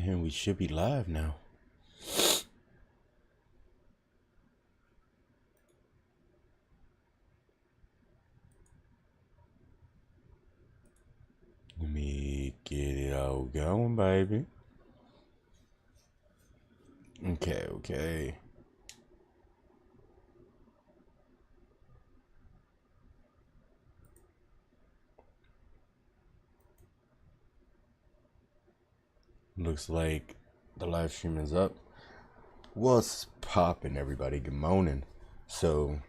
And we should be live now. Let me get it all going, baby. Okay. Looks like the live stream is up. What's poppin', everybody? Good morning. So,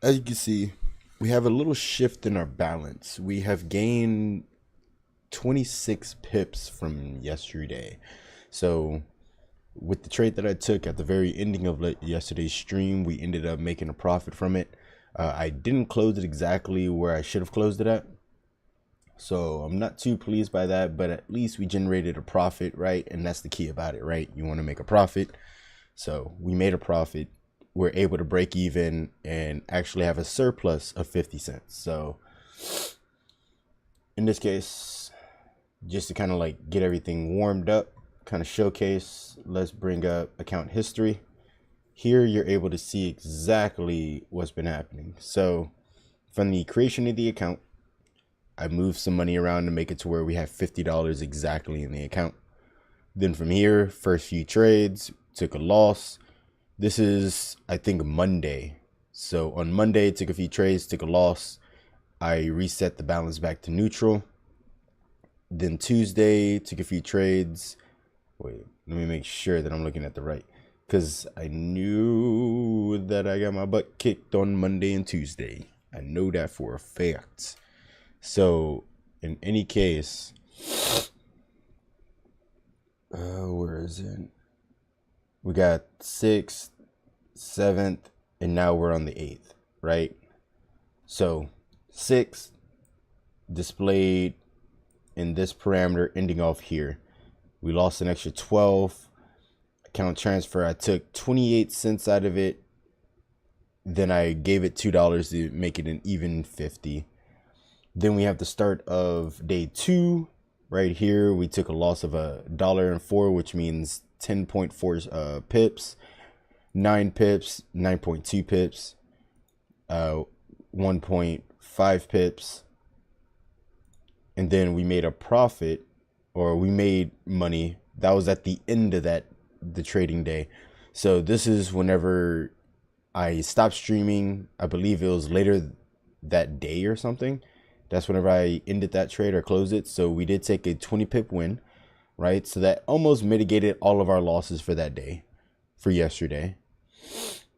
as you can see, we have a little shift in our balance. We have gained 26 pips from yesterday. So, with the trade that I took at the very ending of yesterday's stream, we ended up making a profit from it. I didn't close it exactly where I should have closed it at. So I'm not too pleased by that, but at least we generated a profit, right? And that's the key about it, right? You want to make a profit. So we made a profit. We're able to break even and actually have a surplus of 50 cents. So in this case, just to kind of like get everything warmed up, kind of showcase, let's bring up account history. Here you're able to see exactly what's been happening. So from the creation of the account, I moved some money around to make it to where we have $50 exactly in the account. Then from here, first few trades, took a loss. This is, I think, Monday. So on Monday, took a few trades, took a loss. I reset the balance back to neutral. Then Tuesday, took a few trades. Wait, let me make sure that I'm looking at the right, because I knew that I got my butt kicked on Monday and Tuesday. I know that for a fact. So in any case, where is it? We got 6th, 7th, and now we're on the 8th, right? So 6th displayed in this parameter ending off here. We lost an extra 12. Account transfer, I took 28 cents out of it. Then I gave it $2 to make it an even 50. Then we have the start of day 2 right here. We took a loss of $1.04, which means 10.4 pips, 9 pips, 9.2 pips, 1.5 pips. And then we made a profit, or we made money. That was at the end of the trading day. So this is whenever I stopped streaming. I believe it was later that day or something. That's whenever I ended that trade or closed it. So we did take a 20 pip win, right? So that almost mitigated all of our losses for that day, for yesterday.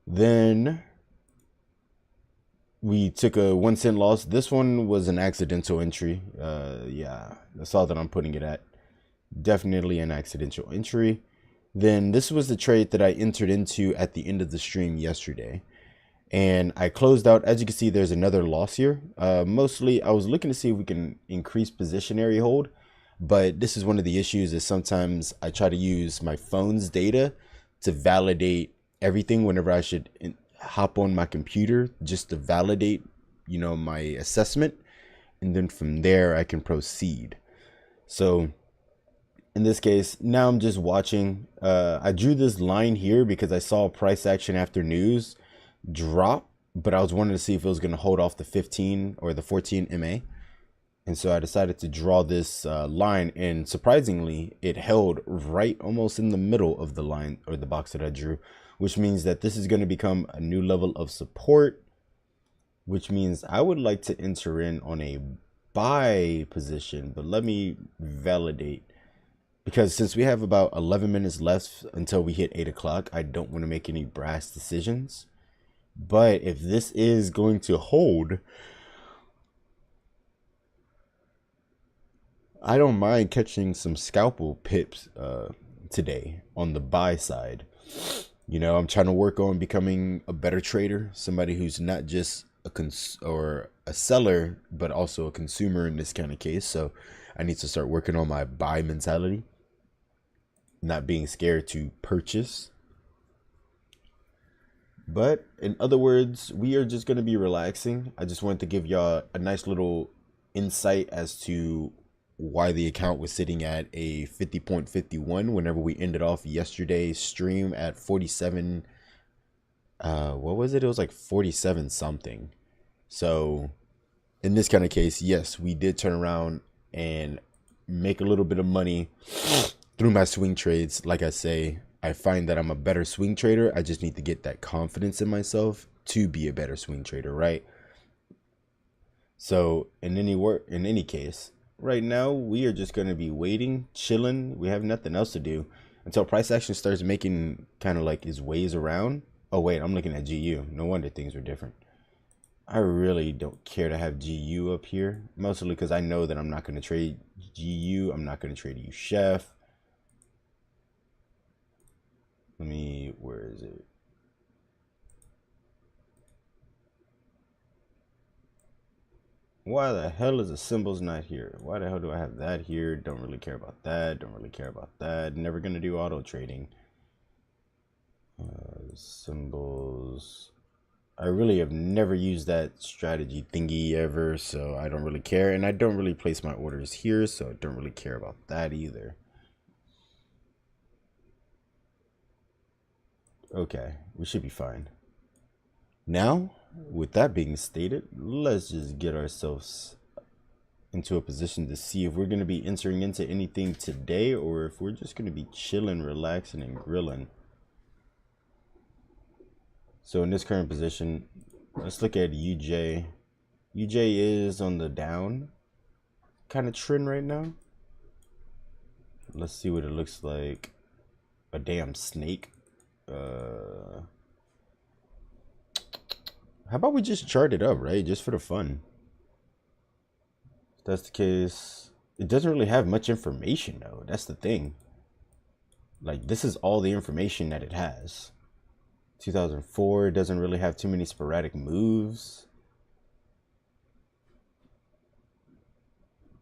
Then we took a 1 cent loss. This one was an accidental entry. Yeah, that's all that I'm putting it at. Definitely an accidental entry. Then this was the trade that I entered into at the end of the stream yesterday. And I closed out. As you can see, there's another loss here. Mostly, I was looking to see if we can increase position area hold. But this is one of the issues, is sometimes I try to use my phone's data to validate everything whenever I should hop on my computer, just to validate, my assessment. And then from there, I can proceed. So in this case, now I'm just watching. I drew this line here because I saw price action after news drop, but I was wanting to see if it was going to hold off the 15 or the 14 MA. And so I decided to draw this line, and surprisingly, it held right almost in the middle of the line or the box that I drew, which means that this is going to become a new level of support, which means I would like to enter in on a buy position. But let me validate, because since we have about 11 minutes left until we hit 8 o'clock, I don't want to make any brash decisions. But if this is going to hold, I don't mind catching some scalpel pips today on the buy side. I'm trying to work on becoming a better trader, somebody who's not just a seller, but also a consumer in this kind of case. So I need to start working on my buy mentality, not being scared to purchase. But in other words, we are just going to be relaxing. I just wanted to give y'all a nice little insight as to why the account was sitting at a 50.51 whenever we ended off yesterday's stream at 47. What was it? It was like 47 something. So in this kind of case, yes, we did turn around and make a little bit of money through my swing trades. Like I say, I find that I'm a better swing trader. I just need to get that confidence in myself to be a better swing trader, right? So in any case, right now we are just gonna be waiting, chilling. We have nothing else to do until price action starts making kind of like its ways around. Oh wait, I'm looking at GU. No wonder things were different. I really don't care to have GU up here, mostly because I know that I'm not going to trade GU. I'm not going to trade you Chef. Where is it? Why the hell is the symbols not here? Why the hell do I have that here? Don't really care about that. Don't really care about that. Never going to do auto trading. Symbols. I really have never used that strategy thingy ever, so I don't really care. And I don't really place my orders here, so I don't really care about that either. Okay, we should be fine. Now, with that being stated, let's just get ourselves into a position to see if we're going to be entering into anything today or if we're just going to be chilling, relaxing, and grilling. So in this current position, let's look at UJ. UJ is on the down kind of trend right now. Let's see what it looks like. A damn snake. How about we just chart it up, right? Just for the fun. If that's the case, it doesn't really have much information though. That's the thing. Like, this is all the information that it has. 2004 doesn't really have too many sporadic moves.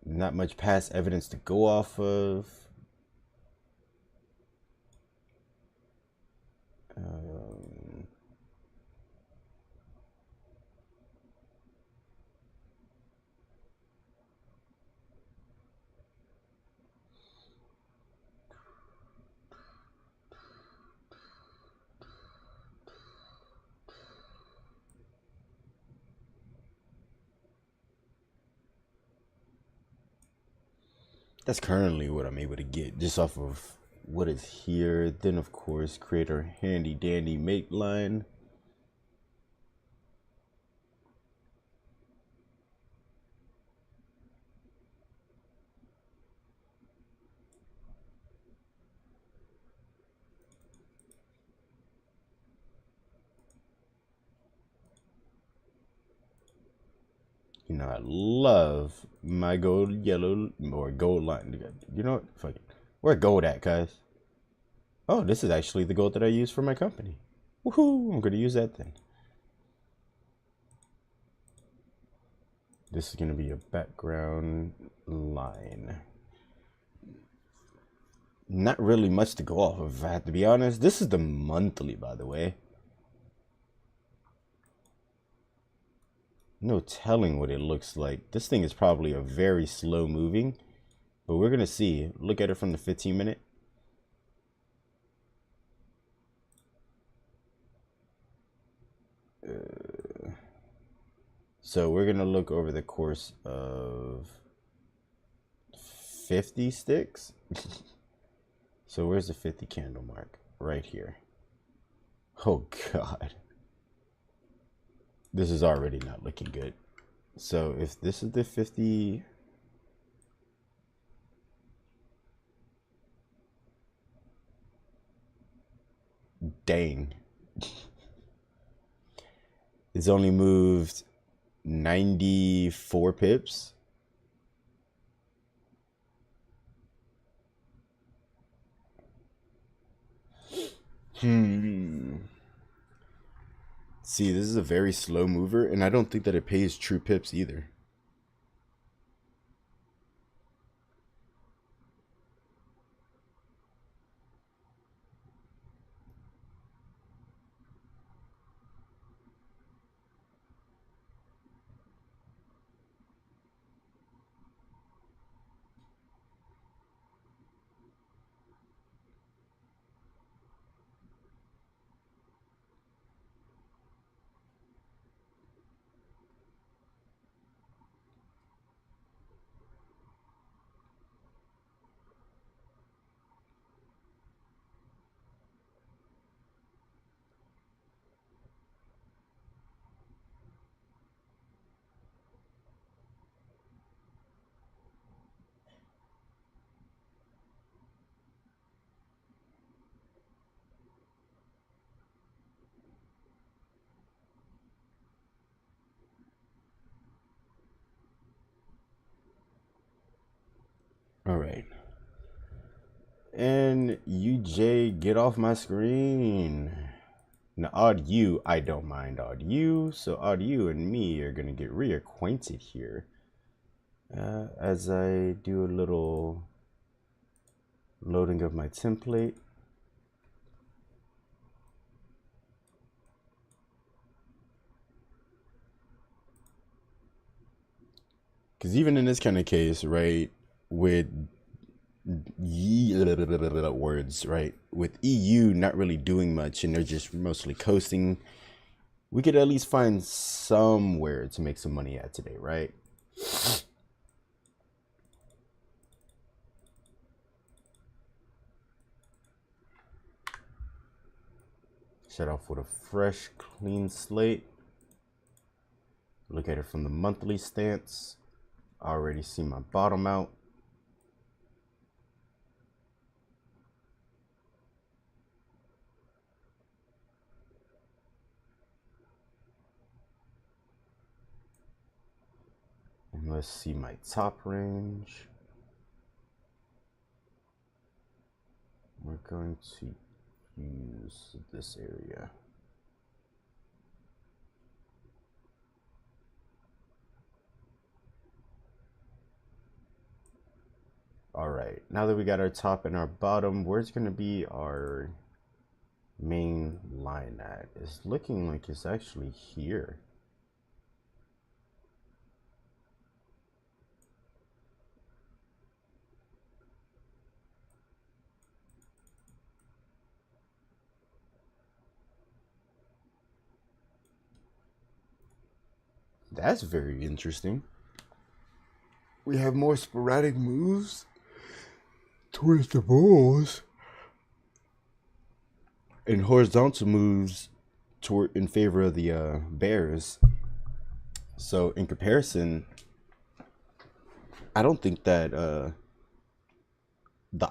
Not much past evidence to go off of. That's currently what I'm able to get just off of what is here. Then of course create our handy dandy make line. You know, I love my gold, yellow, or gold line. You know what? Fuck it. Where gold at, guys? Oh, this is actually the gold that I use for my company. Woohoo! I'm going to use that then. This is going to be a background line. Not really much to go off of, if I have to be honest. This is the monthly, by the way. No telling what it looks like. This thing is probably a very slow moving, but we're going to see. Look at it from the 15-minute. So we're going to look over the course of 50 sticks. So where's the 50 candle mark? Right here. Oh, God. This is already not looking good. So if this is the 50... Dang. It's only moved 94 pips. See, this is a very slow mover, and I don't think that it pays true pips either. And UJ, get off my screen. Now, Odd U, I don't mind Odd U. So Odd U and me are gonna get reacquainted here. As I do a little loading of my template. Because even in this kind of case, right, with words, right, with EU not really doing much and they're just mostly coasting, we could at least find somewhere to make some money at today, right? Start off with a fresh, clean slate. Look at it from the monthly stance. I already see my bottom out. And let's see my top range. We're going to use this area. All right, now that we got our top and our bottom, where's going to be our main line at? It's looking like it's actually here. That's very interesting. We have more sporadic moves towards the bulls and horizontal moves toward in favor of the bears. So in comparison, I don't think that the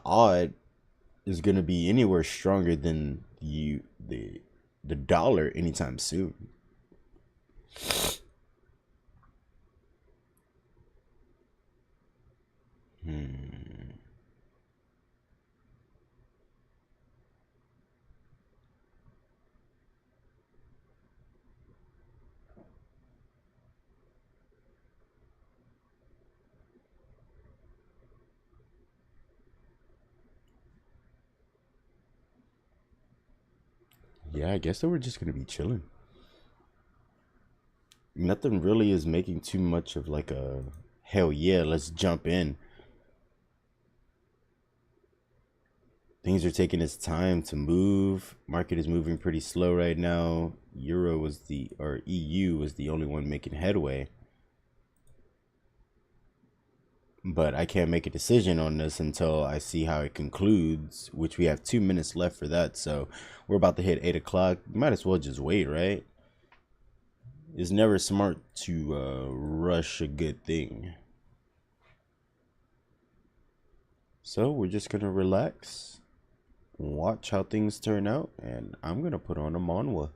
odd is going to be anywhere stronger than the dollar anytime soon. Yeah, I guess that we're just going to be chilling. Nothing really is making too much of like a hell yeah, let's jump in. Things are taking its time to move. Market is moving pretty slow right now. EU was the only one making headway. But I can't make a decision on this until I see how it concludes, which we have 2 minutes left for that. So we're about to hit 8 o'clock. Might as well just wait, right? It's never smart to rush a good thing. So we're just going to relax, watch how things turn out, and I'm going to put on a manhwa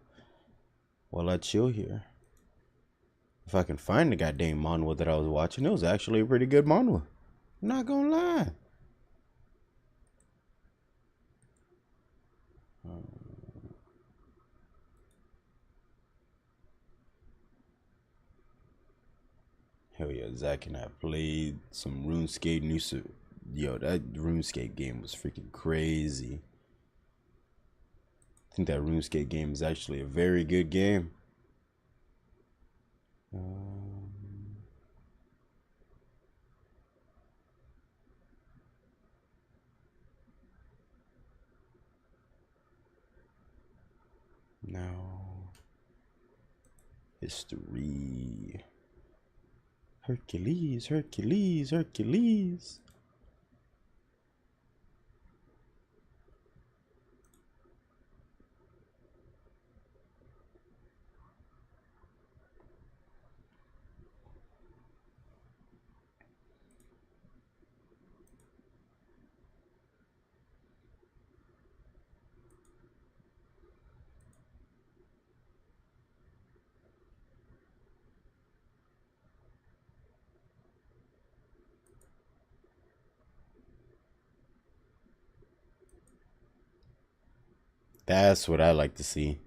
while I chill here. If I can find the goddamn manhwa that I was watching, it was actually a pretty good manhwa. I'm not gonna lie. Hell yeah, Zach and I played some RuneScape. Yo, that RuneScape game was freaking crazy. I think that RuneScape game is actually a very good game. Now, history. Hercules, Hercules, Hercules. That's what I like to see.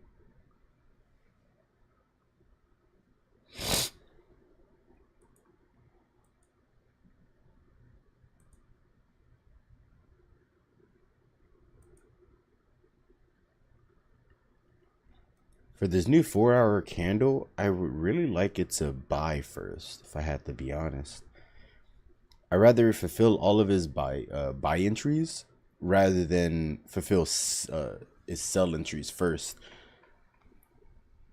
For this new 4 hour candle, I would really like it to buy first, if I had to be honest. I'd rather fulfill all of his buy entries rather than fulfill his sell entries first.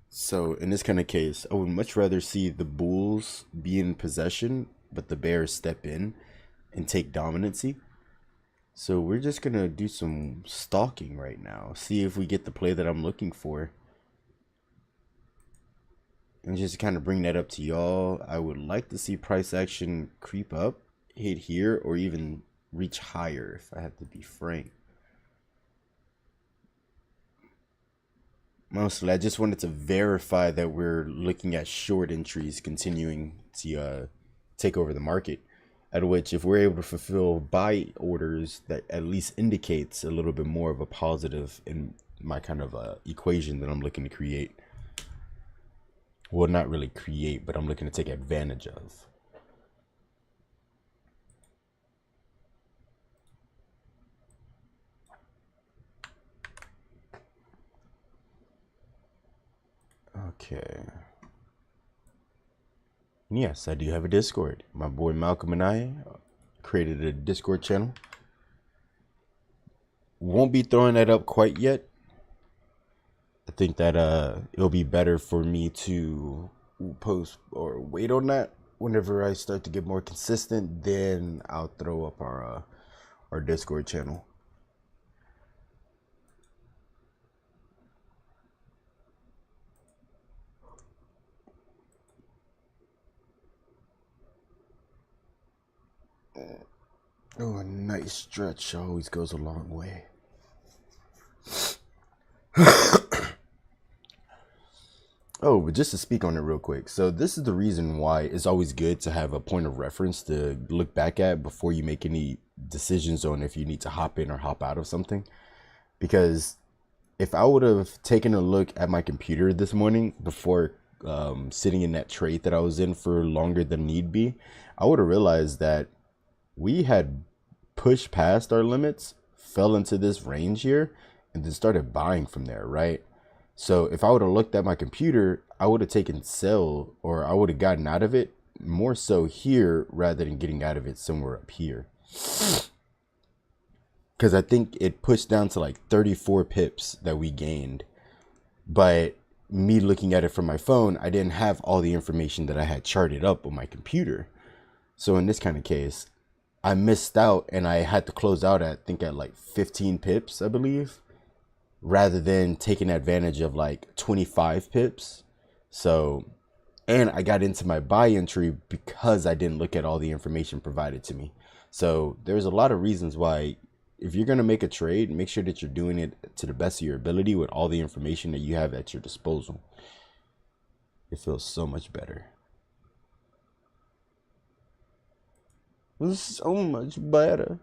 So in this kind of case, I would much rather see the bulls be in possession, but the bears step in and take dominancy. So we're just gonna do some stalking right now, see if we get the play that I'm looking for, and just kind of bring that up to y'all. I would like to see price action creep up, hit here, or even reach higher if I have to be frank. Mostly, I just wanted to verify that we're looking at short entries continuing to take over the market. At which, if we're able to fulfill buy orders, that at least indicates a little bit more of a positive in my kind of equation that I'm looking to create. Well, not really create, but I'm looking to take advantage of. Okay. Yes, I do have a Discord. My boy Malcolm and I created a Discord channel. Won't be throwing that up quite yet. I think that it'll be better for me to post or wait on that whenever I start to get more consistent. Then I'll throw up our Discord channel. Oh, a nice stretch always goes a long way. Oh, but just to speak on it real quick. So this is the reason why it's always good to have a point of reference to look back at before you make any decisions on if you need to hop in or hop out of something. Because if I would have taken a look at my computer this morning before sitting in that trade that I was in for longer than need be, I would have realized that we had pushed past our limits, fell into this range here, and then started buying from there, right? So if I would have looked at my computer, I would have taken sell, or I would have gotten out of it more so here rather than getting out of it somewhere up here. Because I think it pushed down to like 34 pips that we gained. But me looking at it from my phone, I didn't have all the information that I had charted up on my computer. So in this kind of case, I missed out and I had to close out at, I think at like 15 pips, I believe, rather than taking advantage of like 25 pips. So, and I got into my buy entry because I didn't look at all the information provided to me. So there's a lot of reasons why if you're going to make a trade, make sure that you're doing it to the best of your ability with all the information that you have at your disposal. It feels so much better. It's so much better.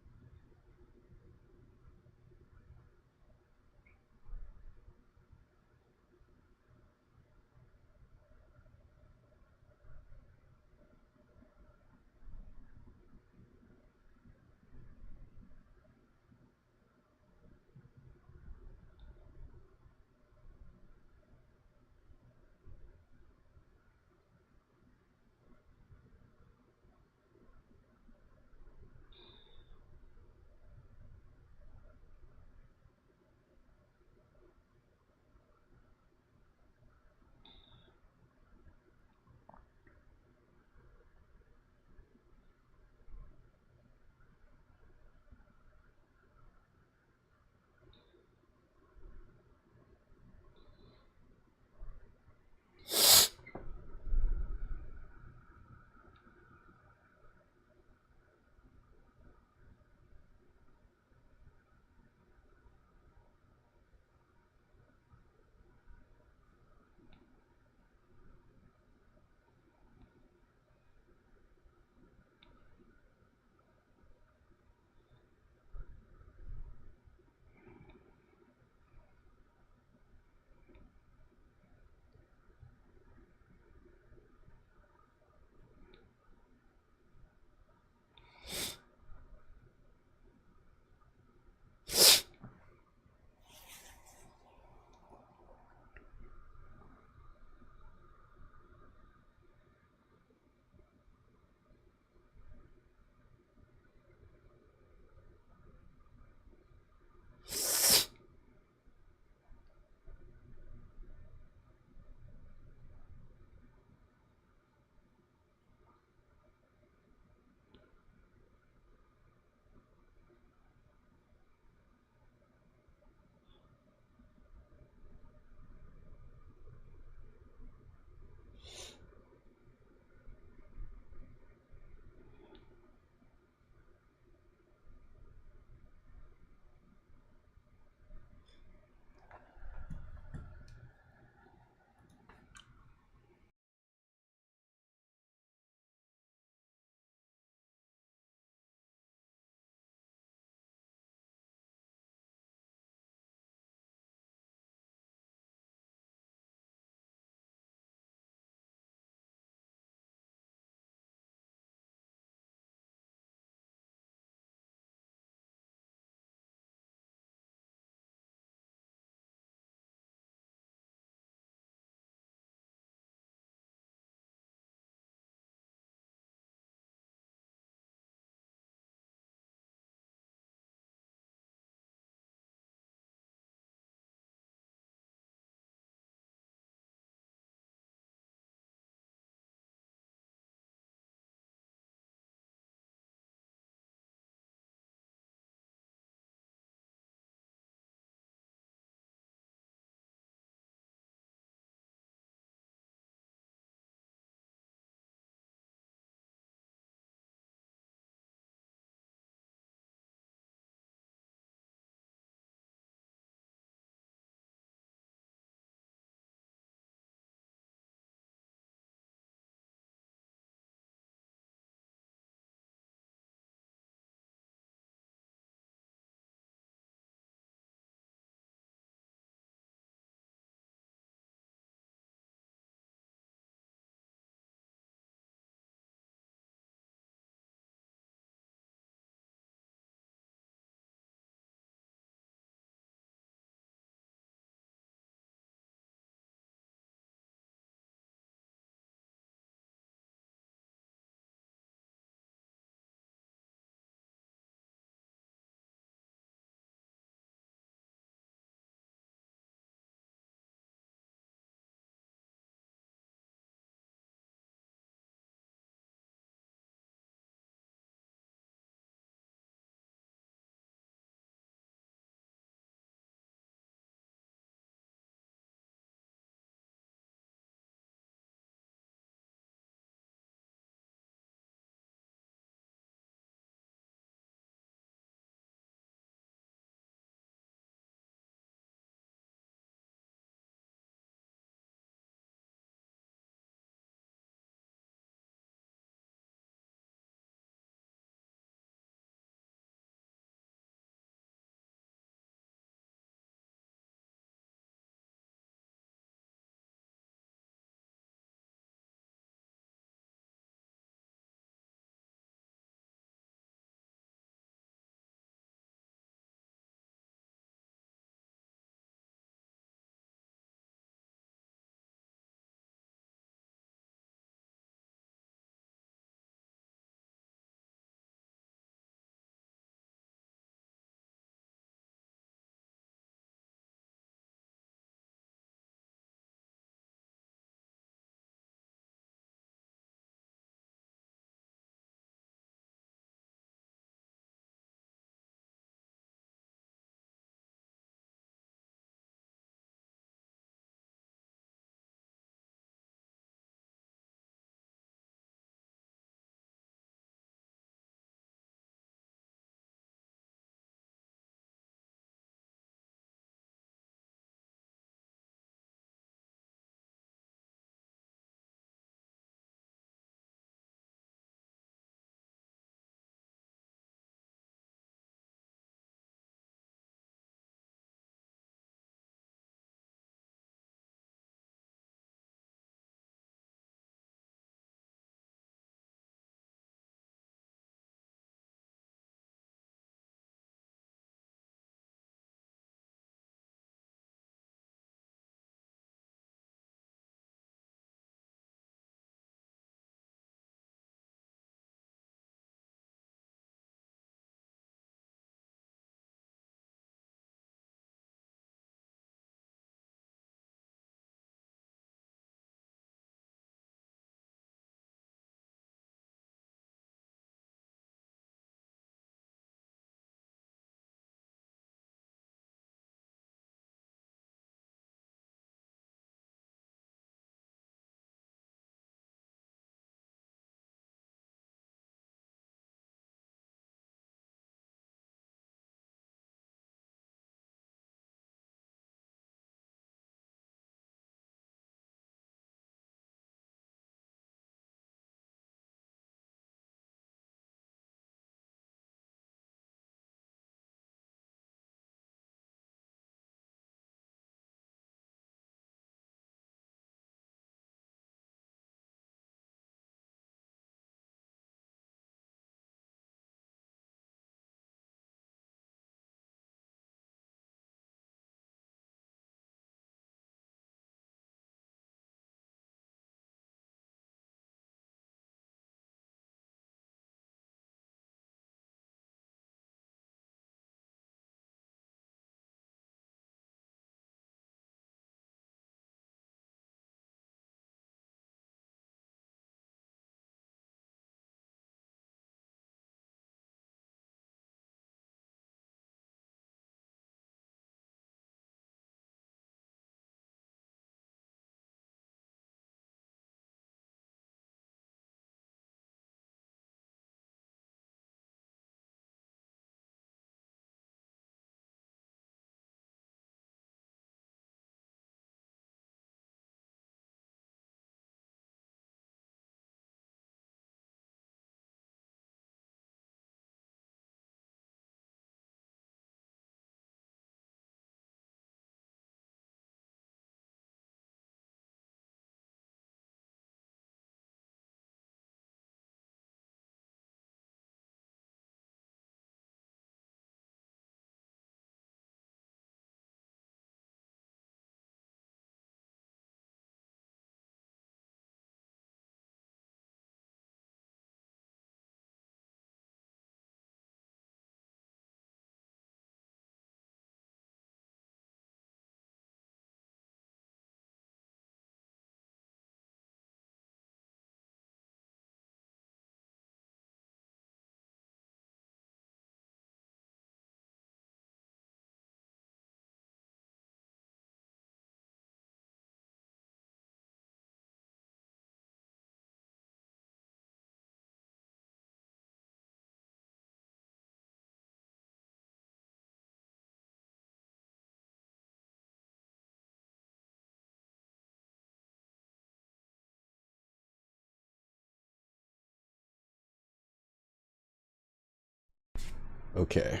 Okay.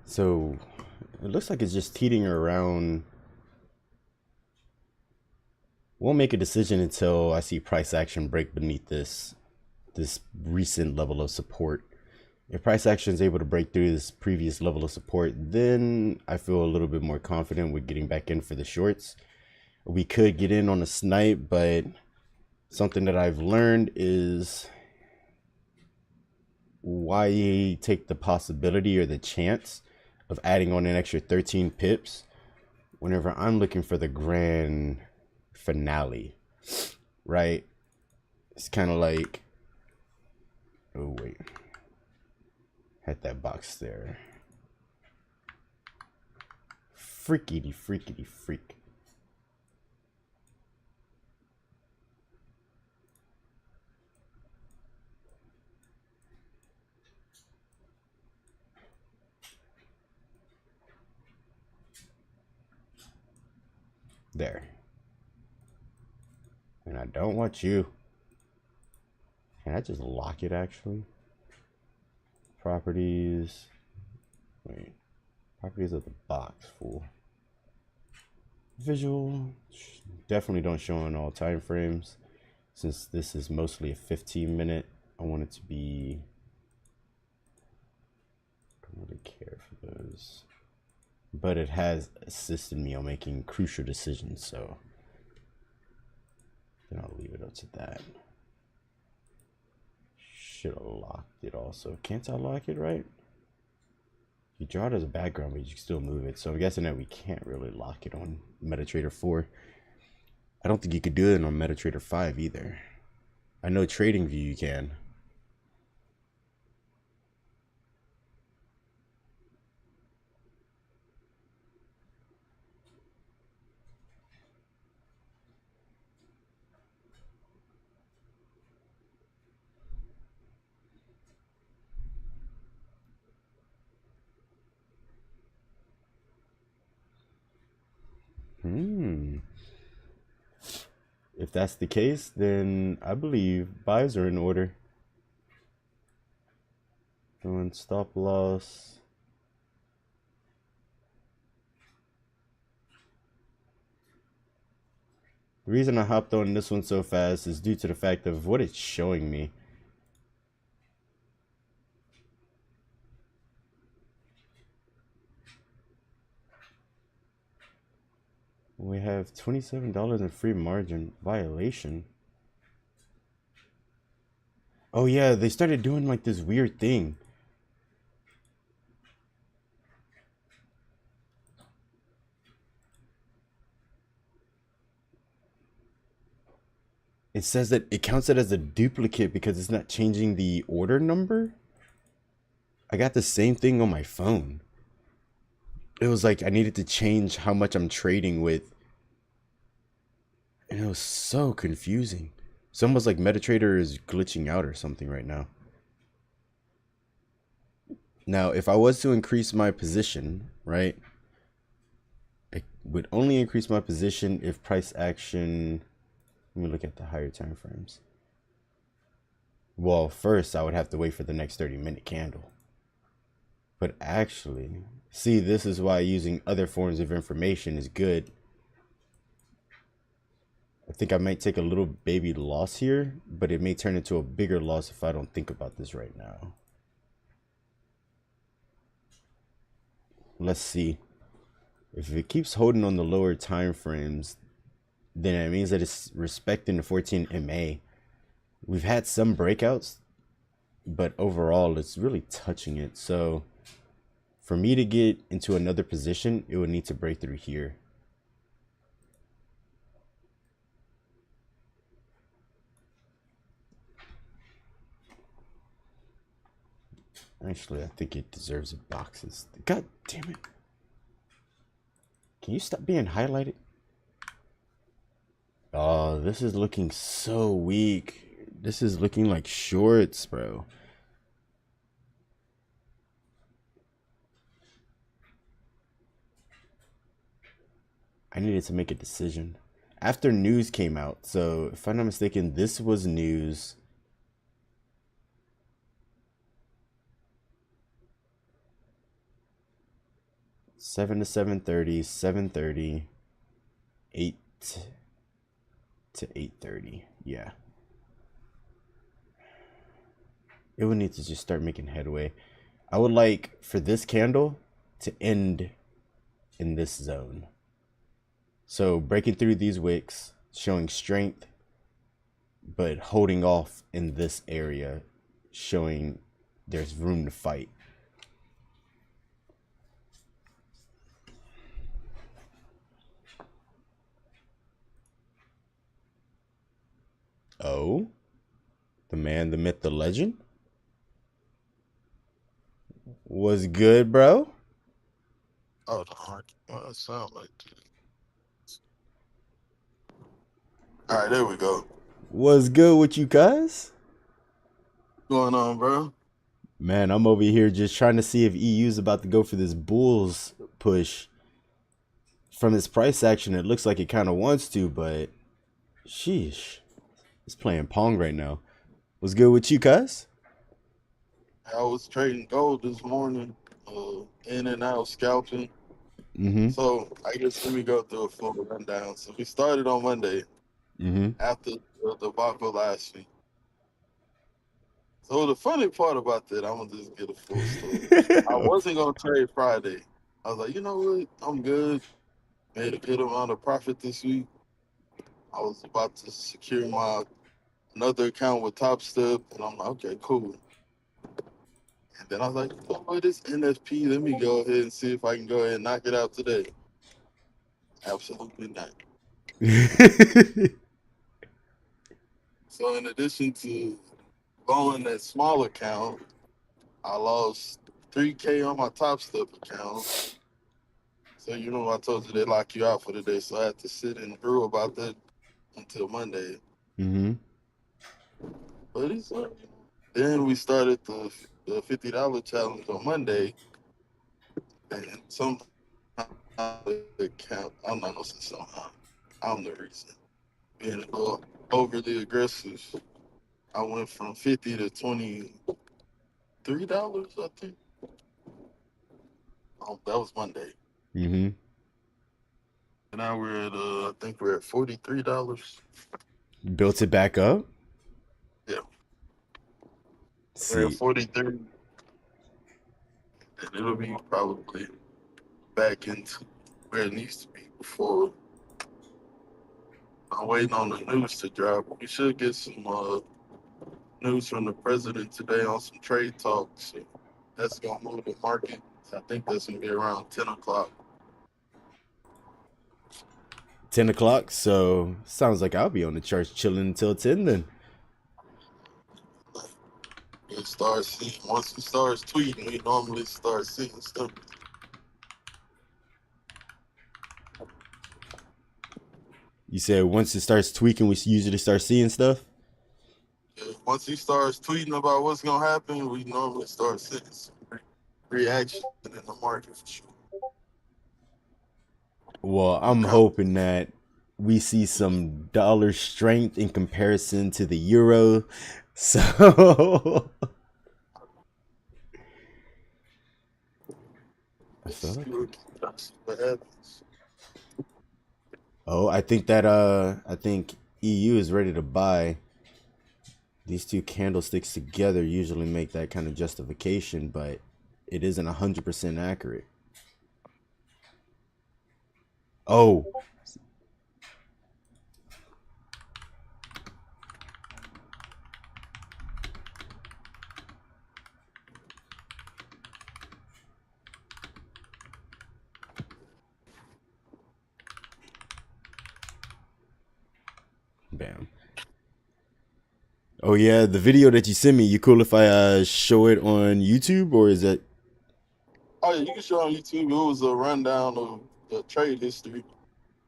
So it looks like it's just teetering around. Won't make a decision until I see price action break beneath this recent level of support. If price action is able to break through this previous level of support, then I feel a little bit more confident with getting back in for the shorts. We could get in on a snipe, but something that I've learned is why take the possibility or the chance of adding on an extra 13 pips whenever I'm looking for the grand finale, right? It's kind of like, oh wait, had that box there. Freakity freak. There. And I don't want you. Can I just lock it actually? Properties. Wait. Properties of the box, fool. Visual. Definitely don't show on all time frames. Since this is mostly a 15-minute, I want it to be. I don't really care for those. But it has assisted me on making crucial decisions, so then I'll leave it up to that. Should have locked it also. Can't I lock it, right? You draw it as a background, but you can still move it. So I'm guessing that we can't really lock it on MetaTrader 4. I don't think you could do it on MetaTrader 5 either. I know TradingView you can. If that's the case, then I believe buys are in order. Doing stop loss. The reason I hopped on this one so fast is due to the fact of what it's showing me. We have $27 in free margin violation. Oh yeah, they started doing like this weird thing. It says that it counts it as a duplicate because it's not changing the order number. I got the same thing on my phone. It was like I needed to change how much I'm trading with. And it was so confusing. It's almost like MetaTrader is glitching out or something right now. Now, if I was to increase my position, right? It would only increase my position if price action. Let me look at the higher time frames. Well, first I would have to wait for the next 30-minute candle. But actually, see, this is why using other forms of information is good. I think I might take a little baby loss here, but it may turn into a bigger loss if I don't think about this right now. Let's see. If it keeps holding on the lower time frames, then it means that it's respecting the 14 MA. We've had some breakouts, but overall it's really touching it. So for me to get into another position, it would need to break through here. Actually, I think it deserves a boxes. God damn it. Can you stop being highlighted? Oh, this is looking so weak. This is looking like shorts, bro. I needed to make a decision. After news came out, so if I'm not mistaken, this was news. 7 to 7:30, 7:30, 8 to 8:30. Yeah. It would need to just start making headway. I would like for this candle to end in this zone. So breaking through these wicks, showing strength, but holding off in this area, showing there's room to fight. Oh, the man, the myth, the legend. Was good, bro? Oh, the heart. Well, it sound like this. All right, there we go. Was good with you guys? What's going on, bro? Man, I'm over here just trying to see if EU's about to go for this Bulls push. From this price action, it looks like it kind of wants to, but sheesh. It's playing Pong right now. Was good with you guys? I was trading gold this morning, in and out scalping. Mm-hmm. So I guess let me go through a full rundown. So we started on Monday Mm-hmm. after the debacle last week. So the funny part about that, I'm gonna just get a full story. I wasn't gonna trade Friday. I was like, you know what? I'm good. Made a good amount of profit this week. I was about to secure my another account with Top Step, and I'm like, okay, cool. And then I was like, oh, what is NFP? Let me go ahead and see if I can go ahead and knock it out today. Absolutely not. So in addition to blowing that small account, I lost 3K on my Top Step account. So you know I told you they lock you out for the day, so I had to sit and brew about that until Monday. Mm-hmm. But it's then we started the $50 challenge on Monday, and somehow the account, I'm not gonna say somehow, I'm the reason. Being a little overly aggressive, I went from 50 to $23, I think. That was Monday. Mm-hmm. And now we're at I think we're at $43. Built it back up. Yeah, we're at See, 43, and it'll be probably back into where it needs to be before. I'm waiting on the news to drop. We should get some news from the president today on some trade talks. So that's gonna move the market. I think that's gonna be around 10 o'clock. 10 o'clock. So sounds like I'll be on the charts chilling until 10 then. We start seeing once he starts tweeting, we normally start seeing stuff. You said once it starts tweaking, we usually start seeing stuff. Once he starts tweeting about what's gonna happen, we normally start seeing some reaction in the market for sure. Well, I'm Now, hoping that we see some dollar strength in comparison to the euro. So I let's feel see like what happens. I think that I think EU is ready to buy. These two candlesticks together usually make that kind of justification, but it isn't 100% accurate. Oh, bam. Oh yeah, the video that you sent me, you cool if I show it on YouTube, or is that? Oh yeah, you can show on YouTube. It was a rundown of the trade history.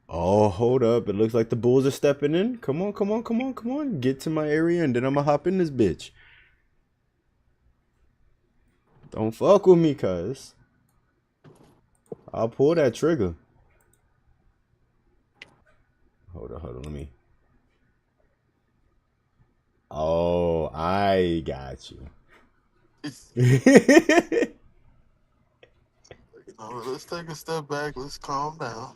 Oh, hold up. It looks like the Bulls are stepping in. Come on, come on, come on, come on. Get to my area and then I'm gonna hop in this bitch. Don't fuck with me, cuz. I'll pull that trigger. Hold on, let me. Oh, I got you. let's take a step back. Let's calm down.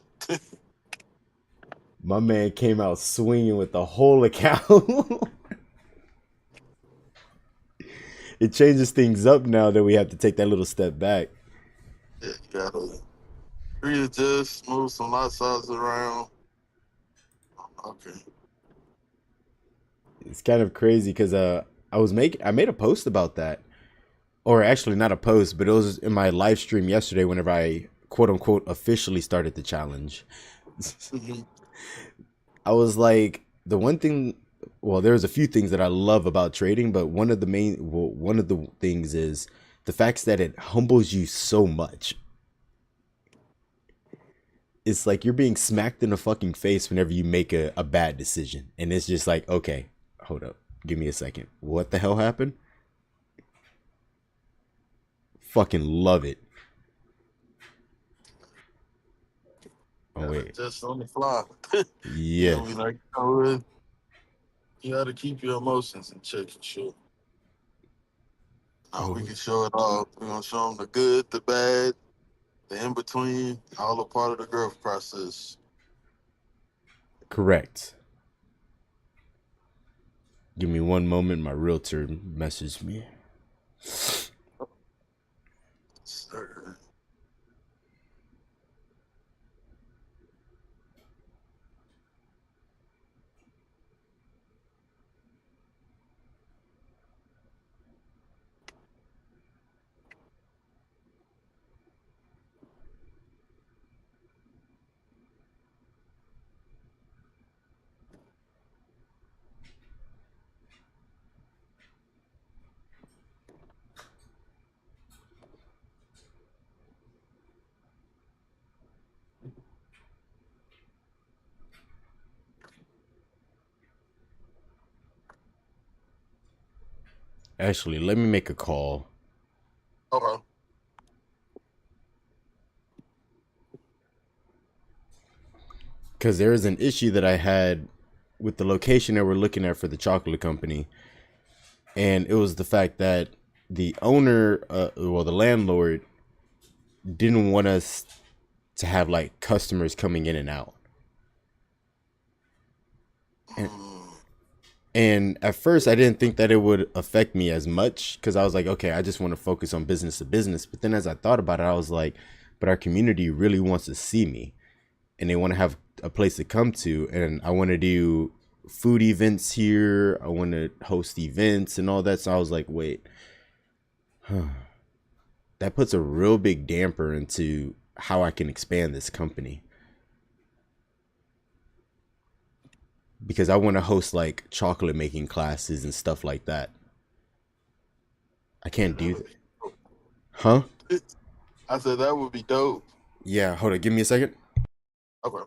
My man came out swinging with the whole account. It changes things up now that we have to take that little step back. Yeah, you gotta readjust, move some lot sizes around. Okay. It's kind of crazy because I made a post about that, or actually not a post, but it was in my live stream yesterday whenever I quote unquote officially started the challenge. Hmm. I was like, the one thing, well, there's a few things that I love about trading, but one of the things is the fact that it humbles you so much. It's like you're being smacked in the fucking face whenever you make a bad decision. And it's just like, okay, hold up. Give me a second. What the hell happened? Fucking love it. Oh, Gotta wait. adjust on the fly. You know, we Yes. like you gotta keep your emotions in check for sure. Now we Oh, can show it all. We're gonna show them the good, the bad, the in between, all a part of the growth process. correct. Give me one moment. My realtor messaged me. Sir. Actually, let me make a call. Okay. Because there is an issue that I had with the location that we're looking at for the chocolate company. And it was the fact that the owner, the landlord, didn't want us to have like customers coming in and out. And Mm, and at first I didn't think that it would affect me as much because I was like, okay, I just want to focus on business to business. But then as I thought about it, I was like, but our community really wants to see me and they want to have a place to come to. And I want to do food events here. I want to host events and all that. So I was like, wait, that puts a real big damper into how I can expand this company. Because I want to host like chocolate making classes and stuff like that. I yeah, can't that do would that. be dope. Huh? I said that would be dope. Yeah, hold on. Give me a second. Okay.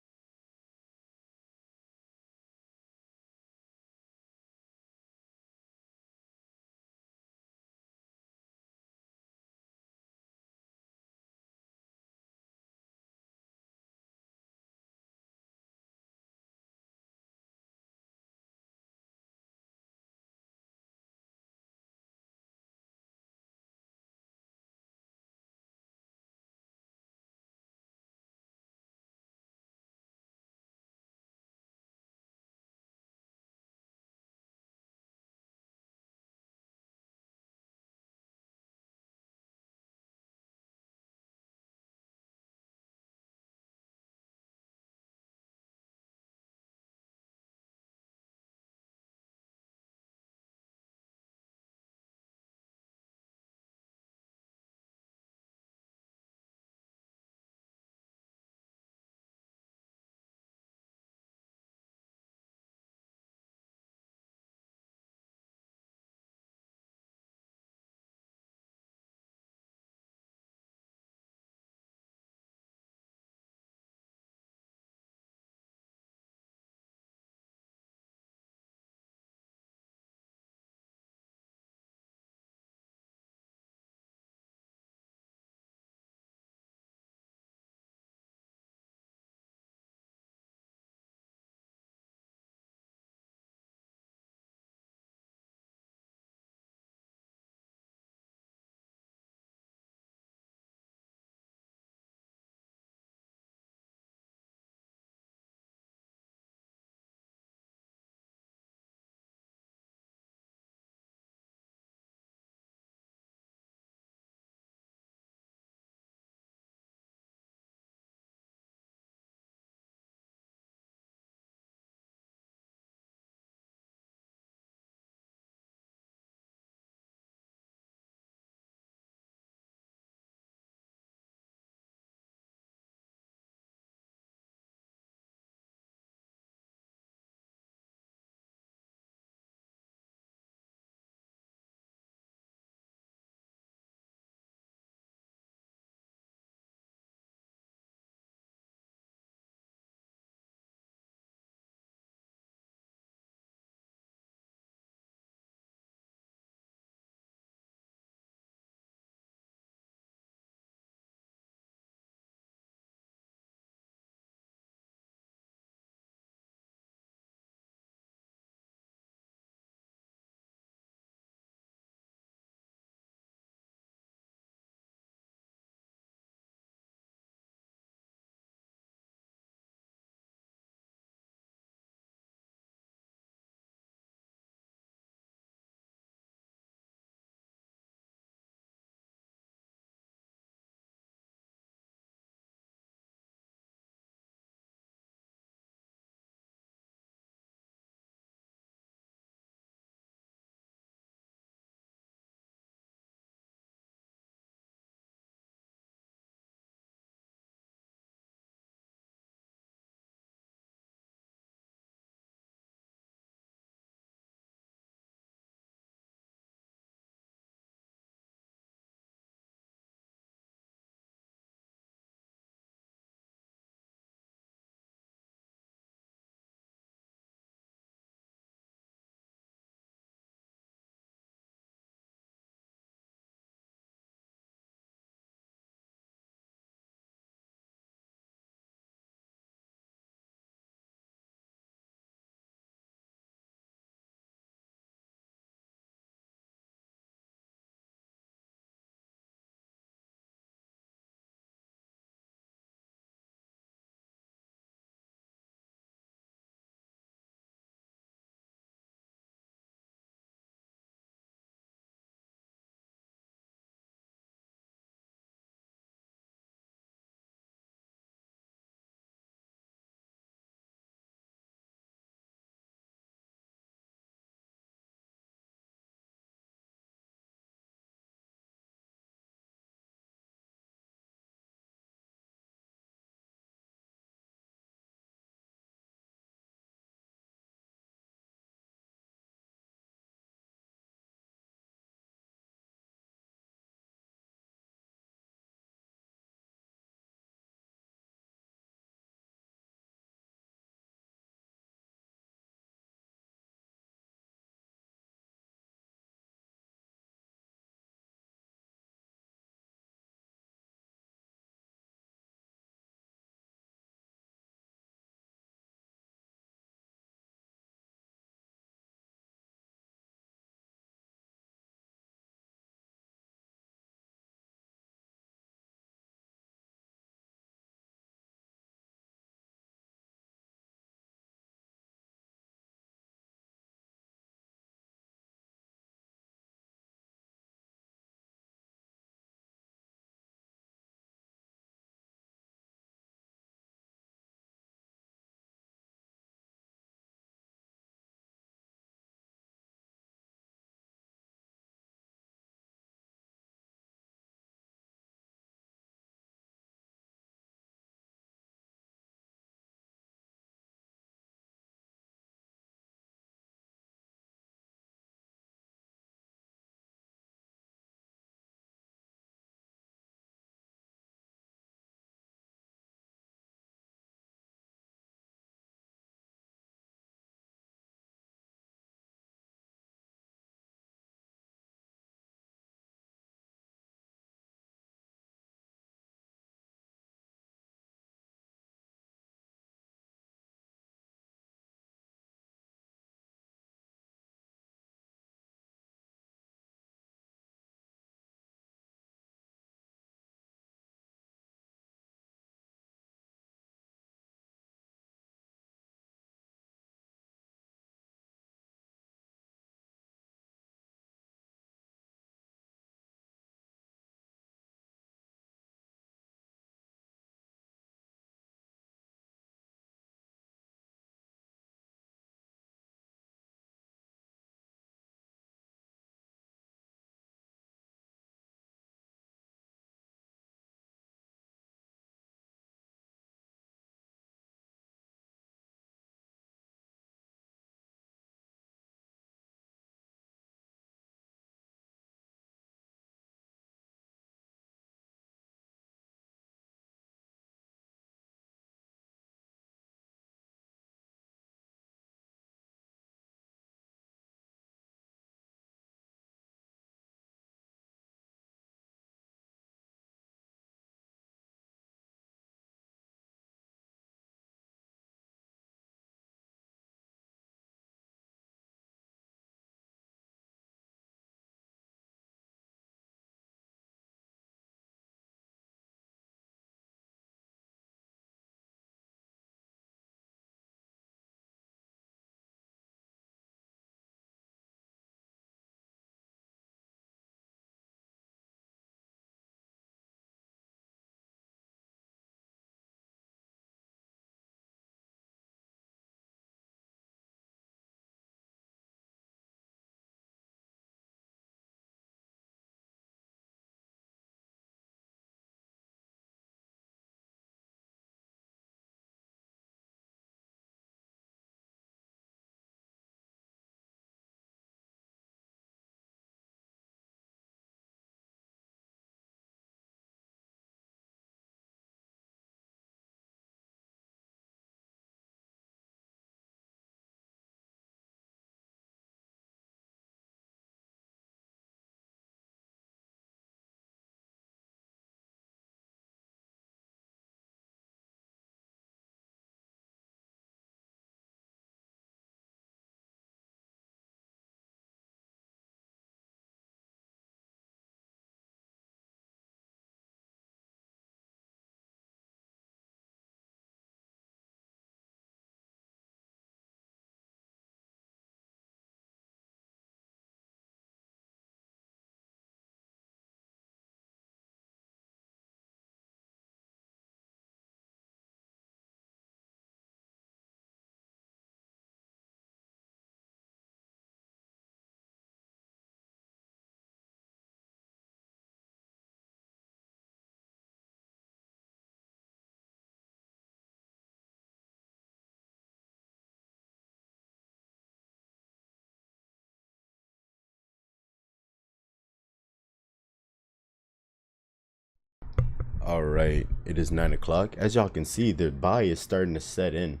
All right, it is 9 o'clock. As y'all can see, the buy is starting to set in.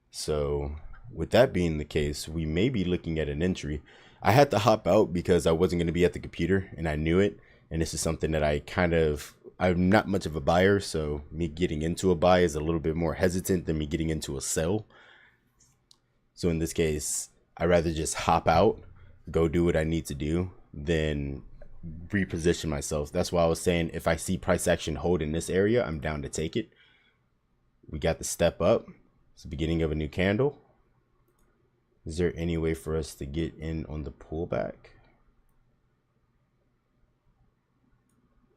So with that being the case, we may be looking at an entry. I had to hop out because I wasn't going to be at the computer and I knew it. And this is something that I'm not much of a buyer. So me getting into a buy is a little bit more hesitant than me getting into a sell. So in this case, I'd rather just hop out, go do what I need to do, than reposition myself. That's why I was saying if I see price action hold in this area, I'm down to take it. We got the step up. It's the beginning of a new candle. Is there any way for us to get in on the pullback?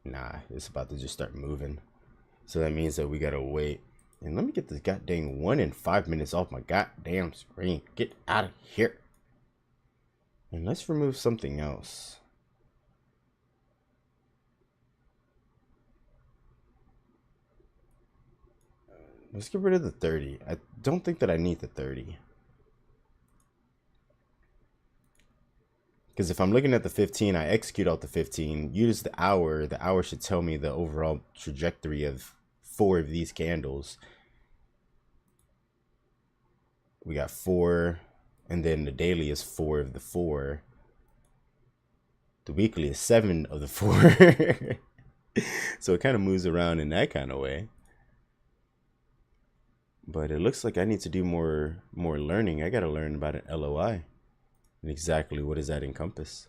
Nah, it's about to just start moving. So that means that we gotta wait. And let me get this goddamn 1 in 5 minutes off my goddamn screen. Get out of here. And let's remove something else. Let's get rid of the 30. I don't think that I need the 30. Because if I'm looking at the 15, I execute out the 15, use the hour should tell me the overall trajectory of 4 of these candles. We got 4, and then the daily is 4 of the 4. The weekly is 7 of the 4. So it kind of moves around in that kind of way. But it looks like I need to do more learning. I got to learn about an LOI and exactly what does that encompass.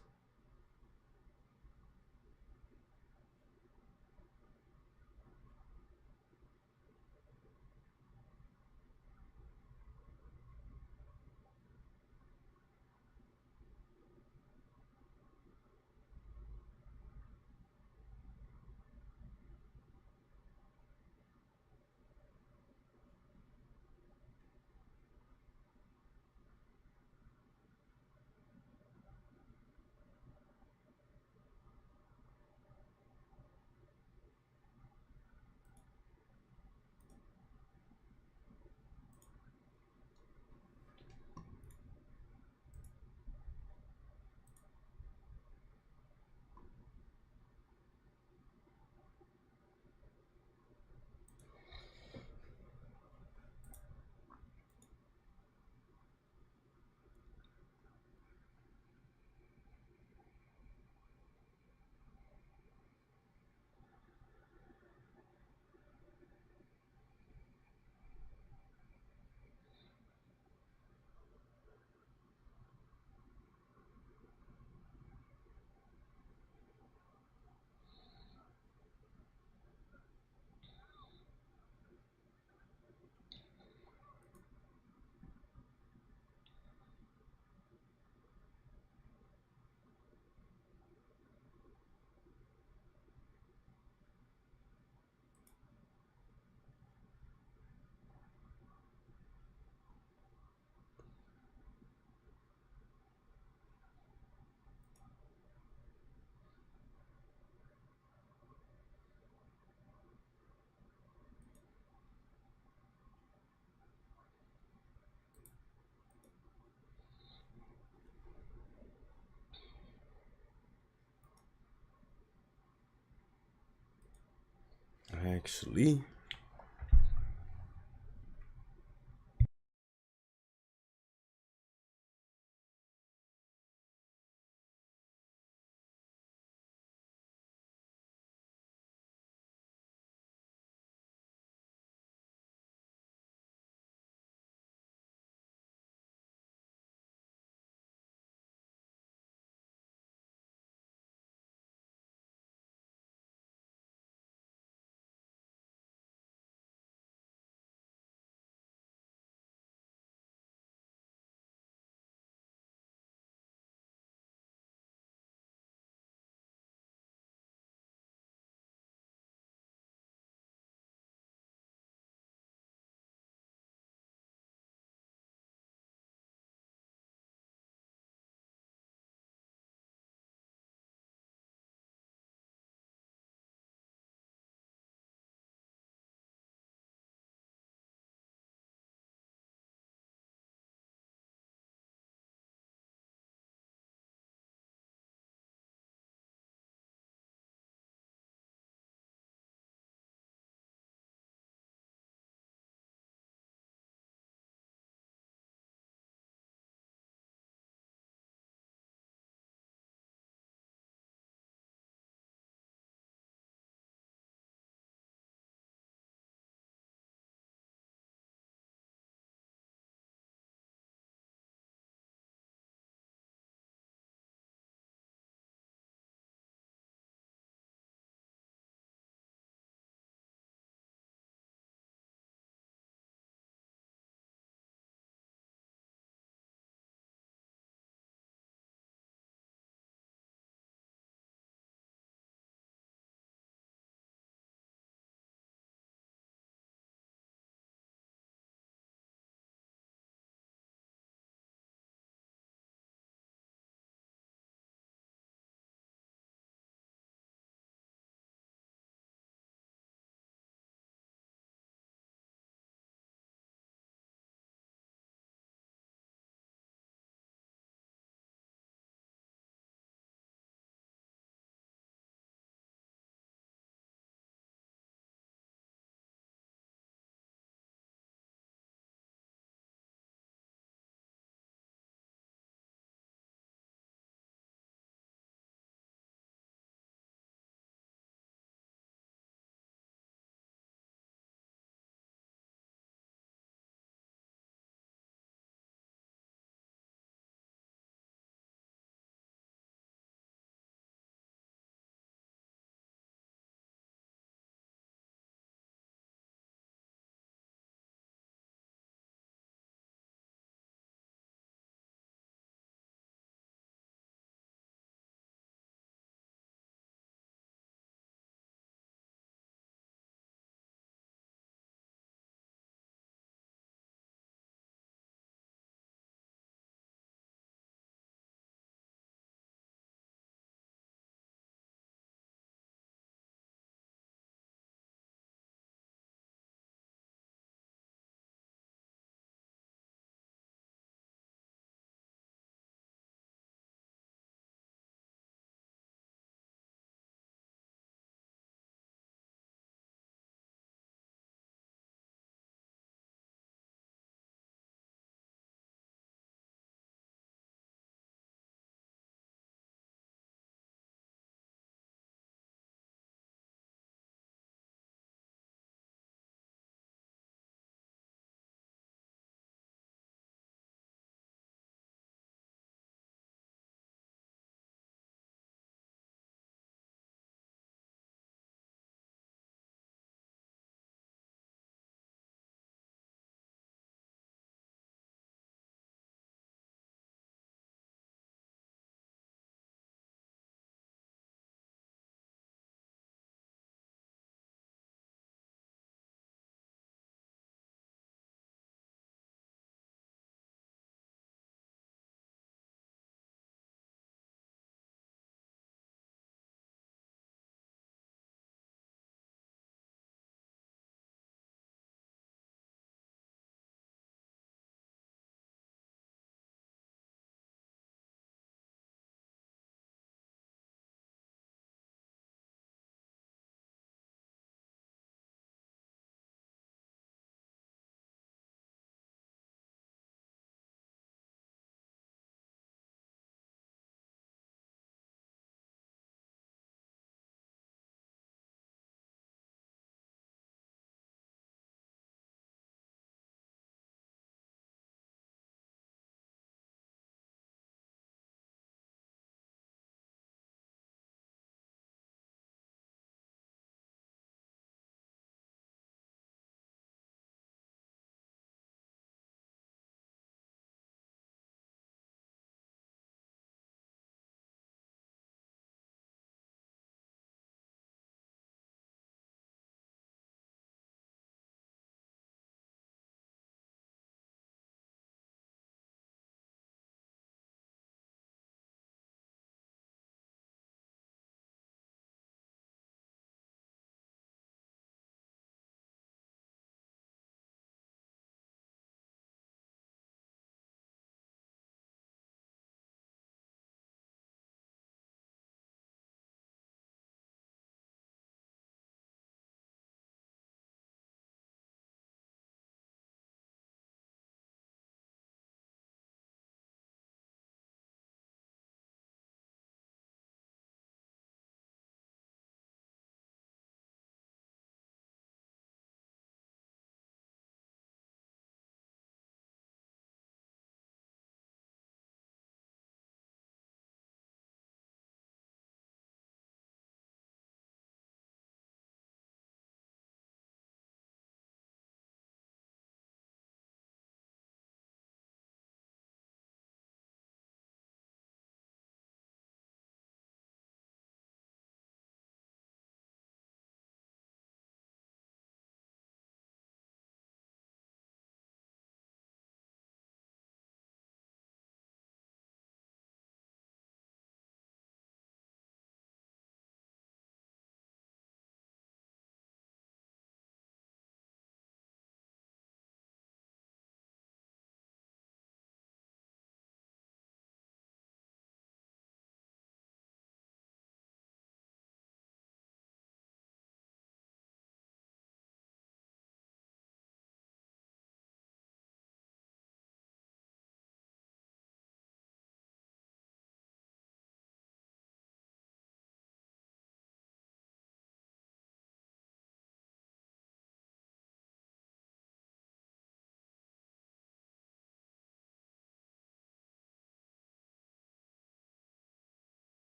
Actually,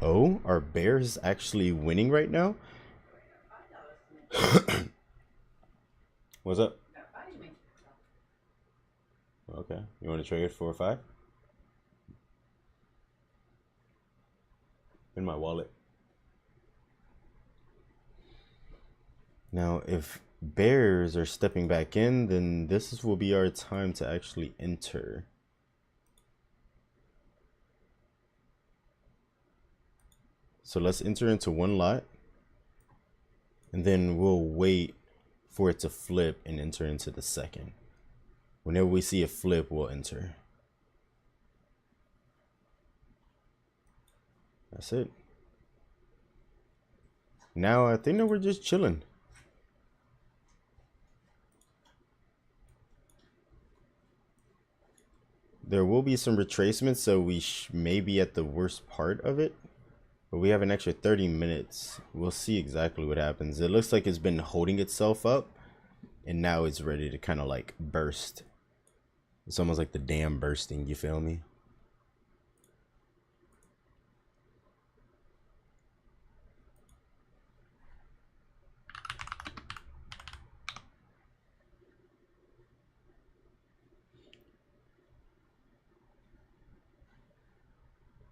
Oh, are Bears actually winning right now? What's up? Okay, you want to trade 4 or 5? In my wallet. Now, if Bears are stepping back in, then will be our time to actually enter. So let's enter into one lot, and then we'll wait for it to flip and enter into the second. Whenever we see a flip, we'll enter. That's it. Now I think that we're just chilling. There will be some retracements, so we may be at the worst part of it. But we have an extra 30 minutes. We'll see exactly what happens. It looks like it's been holding itself up, and now it's ready to kind of like burst. It's almost like the dam bursting, you feel me?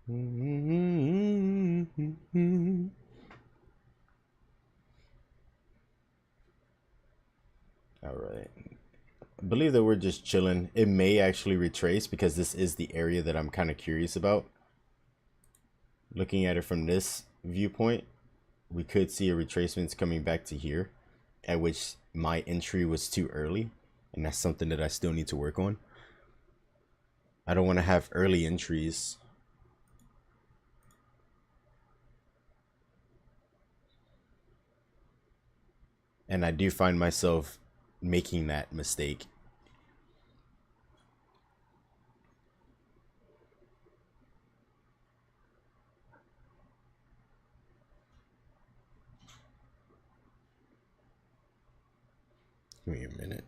All right. I believe that we're just chilling. It may actually retrace because this is the area that I'm kind of curious about. Looking at it from this viewpoint, we could see a retracement coming back to here, at which my entry was too early, and that's something that I still need to work on. I don't want to have early entries. And I do find myself making that mistake. Give me a minute.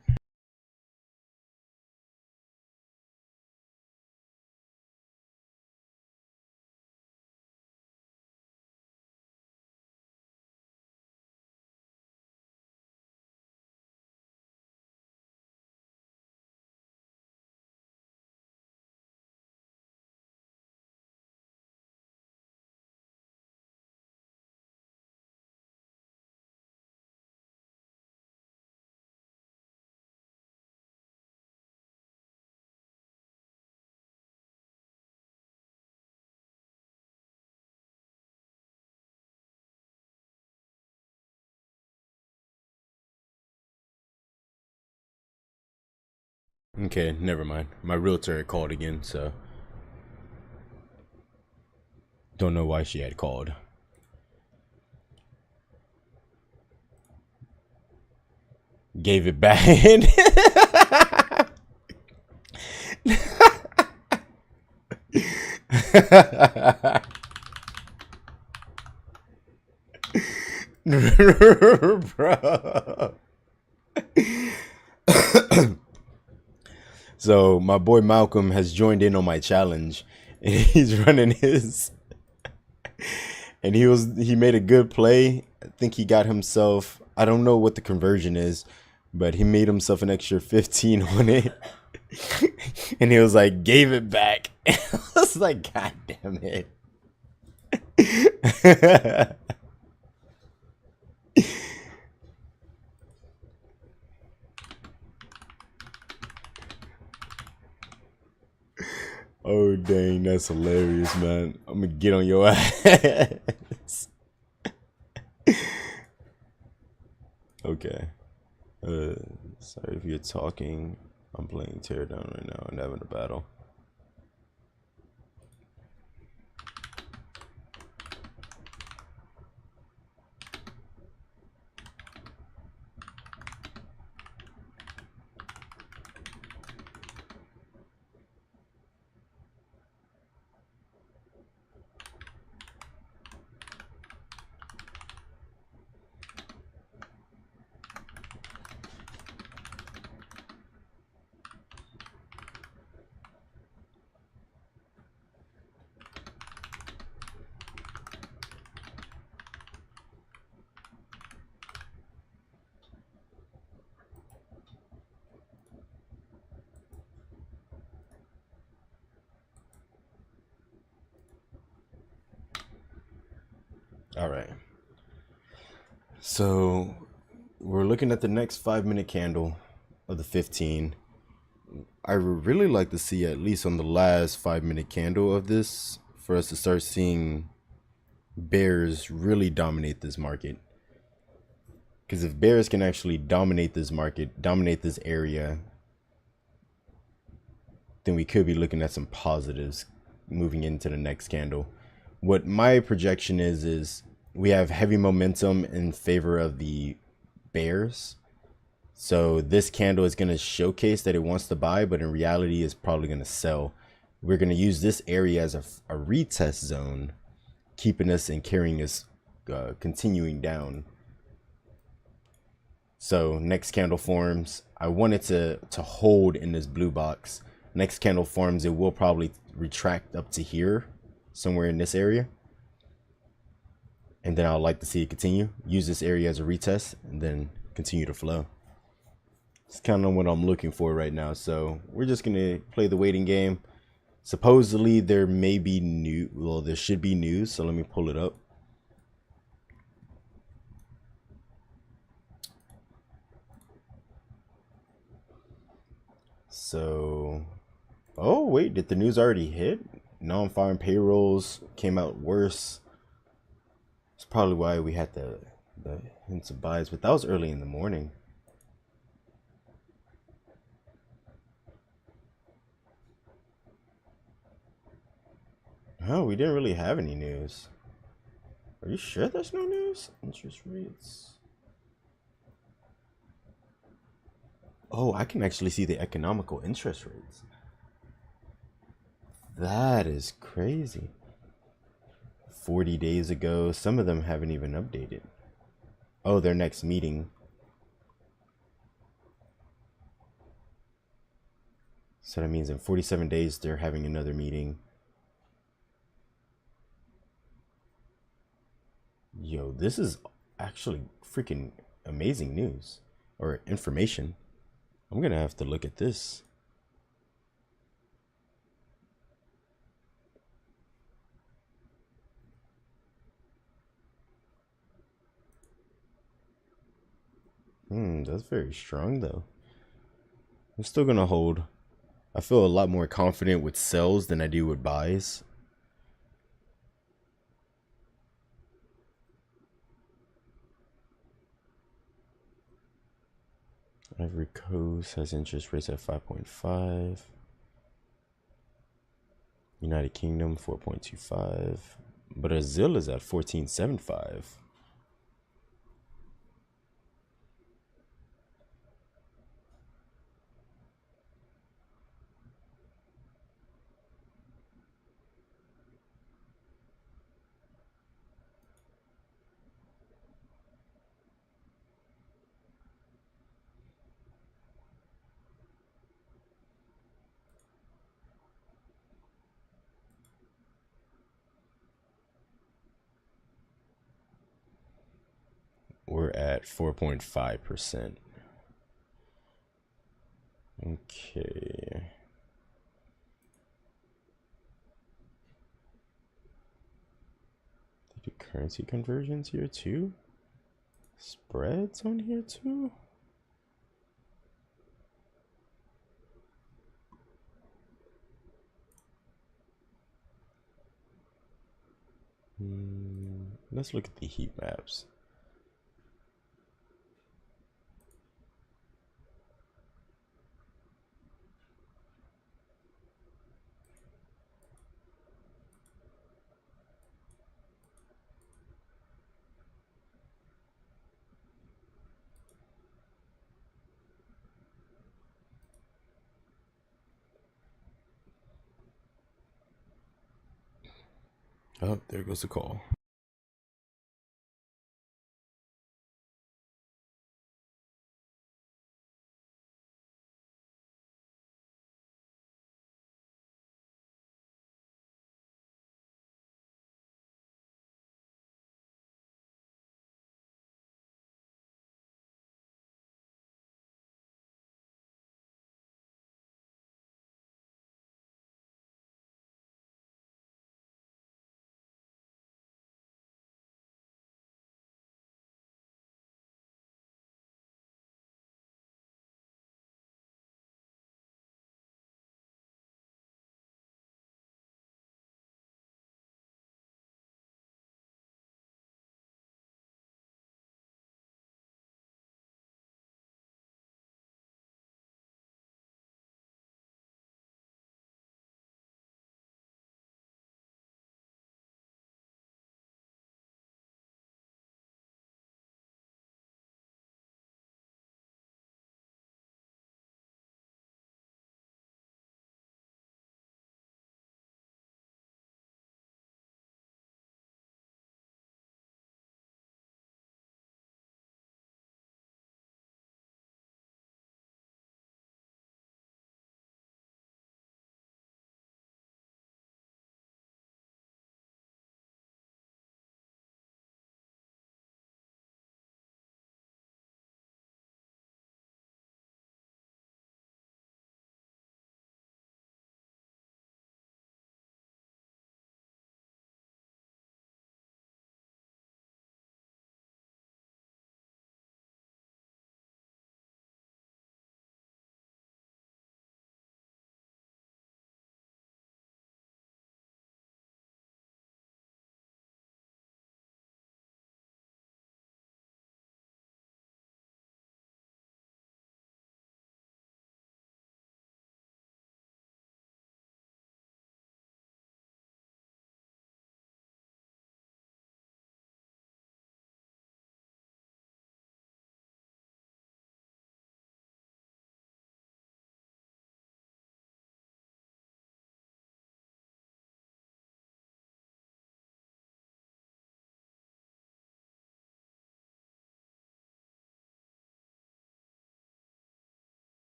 Okay, never mind. My realtor had called again, so don't know why she had called. Gave it back. Bro. So my boy Malcolm has joined in on my challenge, and he's running his. And he made a good play. I think he got himself, I don't know what the conversion is, but he made himself an extra 15 on it. And he was like, gave it back. I was like, God damn it. Oh dang, that's hilarious, man. I'm gonna get on your ass. Okay. Sorry if you're talking. I'm playing Teardown right now and having a battle. All right. So we're looking at the next 5 minute candle of the 15. I would really like to see at least on the last 5 minute candle of this for us to start seeing bears really dominate this market. Because if bears can actually dominate this market, dominate this area, then we could be looking at some positives moving into the next candle. What my projection is we have heavy momentum in favor of the bears. So this candle is going to showcase that it wants to buy, but in reality is probably going to sell. We're going to use this area as a retest zone, keeping us and carrying us, continuing down. So next candle forms. I wanted to hold in this blue box. Next candle forms, it will probably retract up to here, somewhere in this area. And then I'd like to see it continue. Use this area as a retest and then continue to flow. It's kind of what I'm looking for right now. So we're just going to play the waiting game. Supposedly there may be new, well, there should be news. So let me pull it up. So, oh wait, did the news already hit? Non-farm payrolls came out worse. It's probably why we had the hints of buys, but that was early in the morning. Oh, we didn't really have any news. Are you sure there's no news? Interest rates. Oh, I can actually see the economical interest rates. That is crazy. 40 days ago, some of them haven't even updated. Oh, their next meeting. So that means in 47 days, they're having another meeting. Yo, this is actually freaking amazing news or information. I'm gonna have to look at this. That's very strong though. I'm still gonna hold. I feel a lot more confident with sells than I do with buys. Ivory Coast has interest rates at 5.5. United Kingdom 4.25. Brazil is at 14.75. We're at 4.5%. Okay. They do currency conversions here too? Spreads on here too? Let's look at the heat maps. Oh, there goes the call.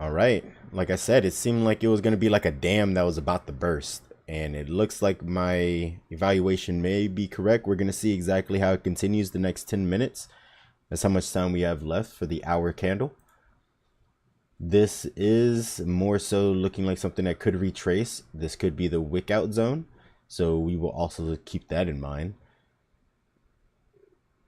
All right. Like I said, it seemed like it was going to be like a dam that was about to burst. And it looks like my evaluation may be correct. We're going to see exactly how it continues the next 10 minutes. That's how much time we have left for the hour candle. This is more so looking like something that could retrace. This could be the wick out zone. So we will also keep that in mind.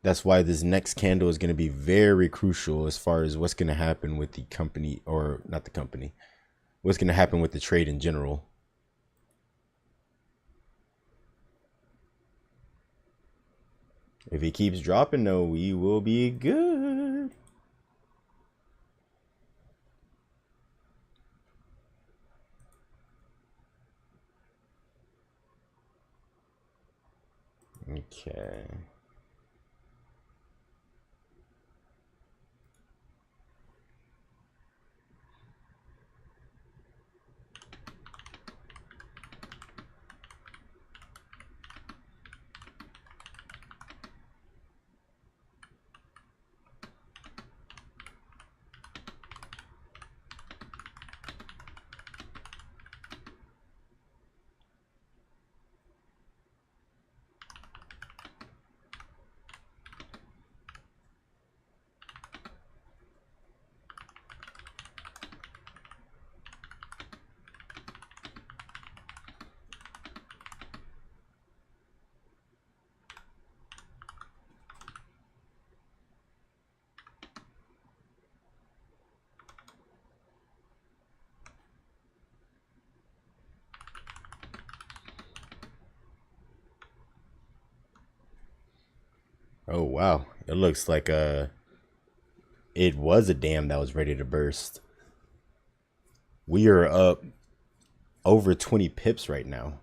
That's why this next candle is going to be very crucial as far as what's going to happen with the company, or not the company, what's going to happen with the trade in general. If he keeps dropping, though, we will be good. Okay. Oh, wow. It looks like it was a dam that was ready to burst. We are up over 20 pips right now.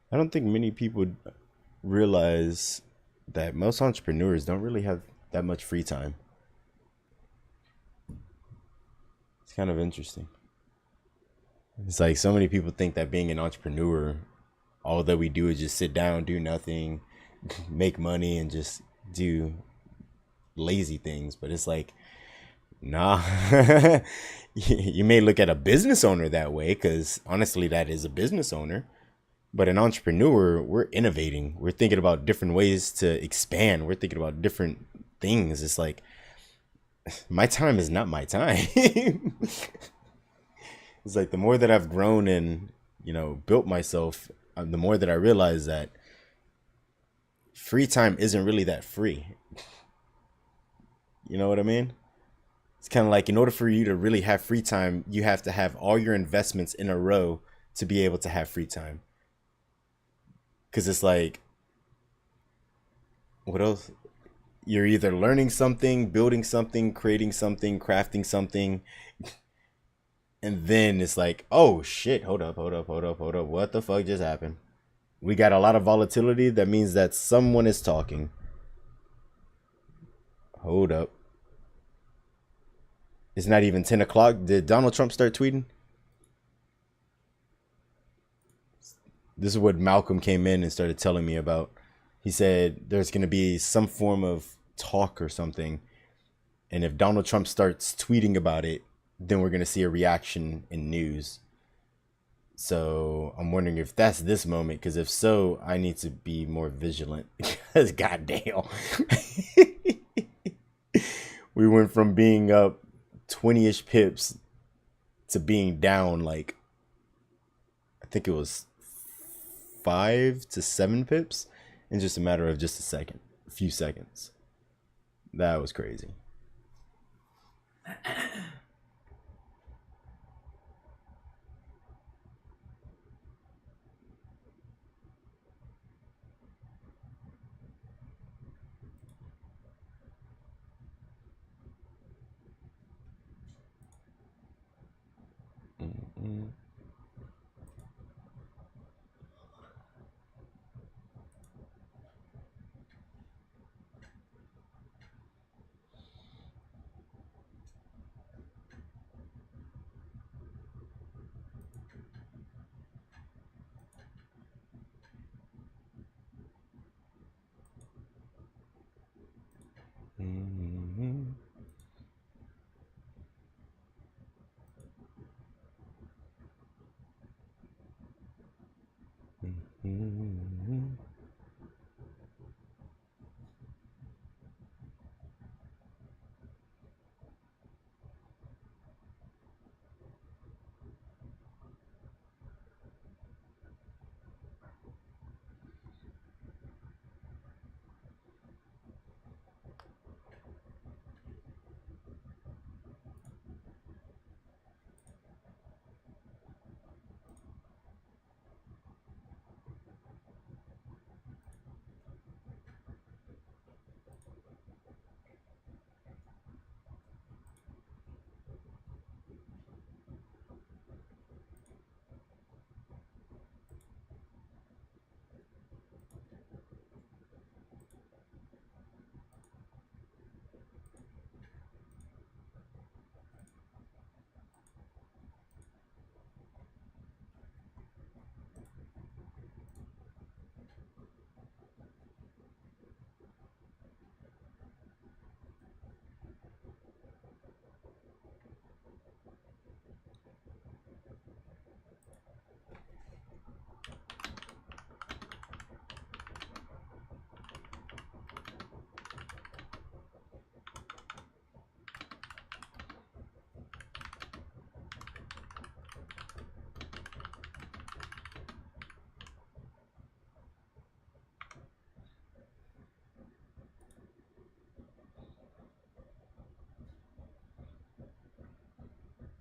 I don't think many people realize that most entrepreneurs don't really have that much free time. It's kind of interesting. It's like so many people think that being an entrepreneur, all that we do is just sit down, do nothing, make money, and just do lazy things. But it's like, nah. You may look at a business owner that way, because honestly, that is a business owner. But an entrepreneur, we're innovating. We're thinking about different ways to expand. We're thinking about different things. It's like, my time is not my time. It's like the more that I've grown and, built myself, the more that I realize that free time isn't really that free. You know what I mean? It's kind of like, in order for you to really have free time, you have to have all your investments in a row to be able to have free time. Because it's like, what else? You're either learning something, building something, creating something, crafting something. And then it's like, oh shit, hold up. What the fuck just happened? We got a lot of volatility. That means that someone is talking. Hold up. It's not even 10 o'clock. Did Donald Trump start tweeting? This is what Malcolm came in and started telling me about. He said there's going to be some form of talk or something. And if Donald Trump starts tweeting about it, then we're going to see a reaction in news. So I'm wondering if that's this moment, because if so, I need to be more vigilant. Because goddamn. We went from being up 20-ish pips to being down like, I think it was 5 to 7 pips in just a matter of just a few seconds. That was crazy.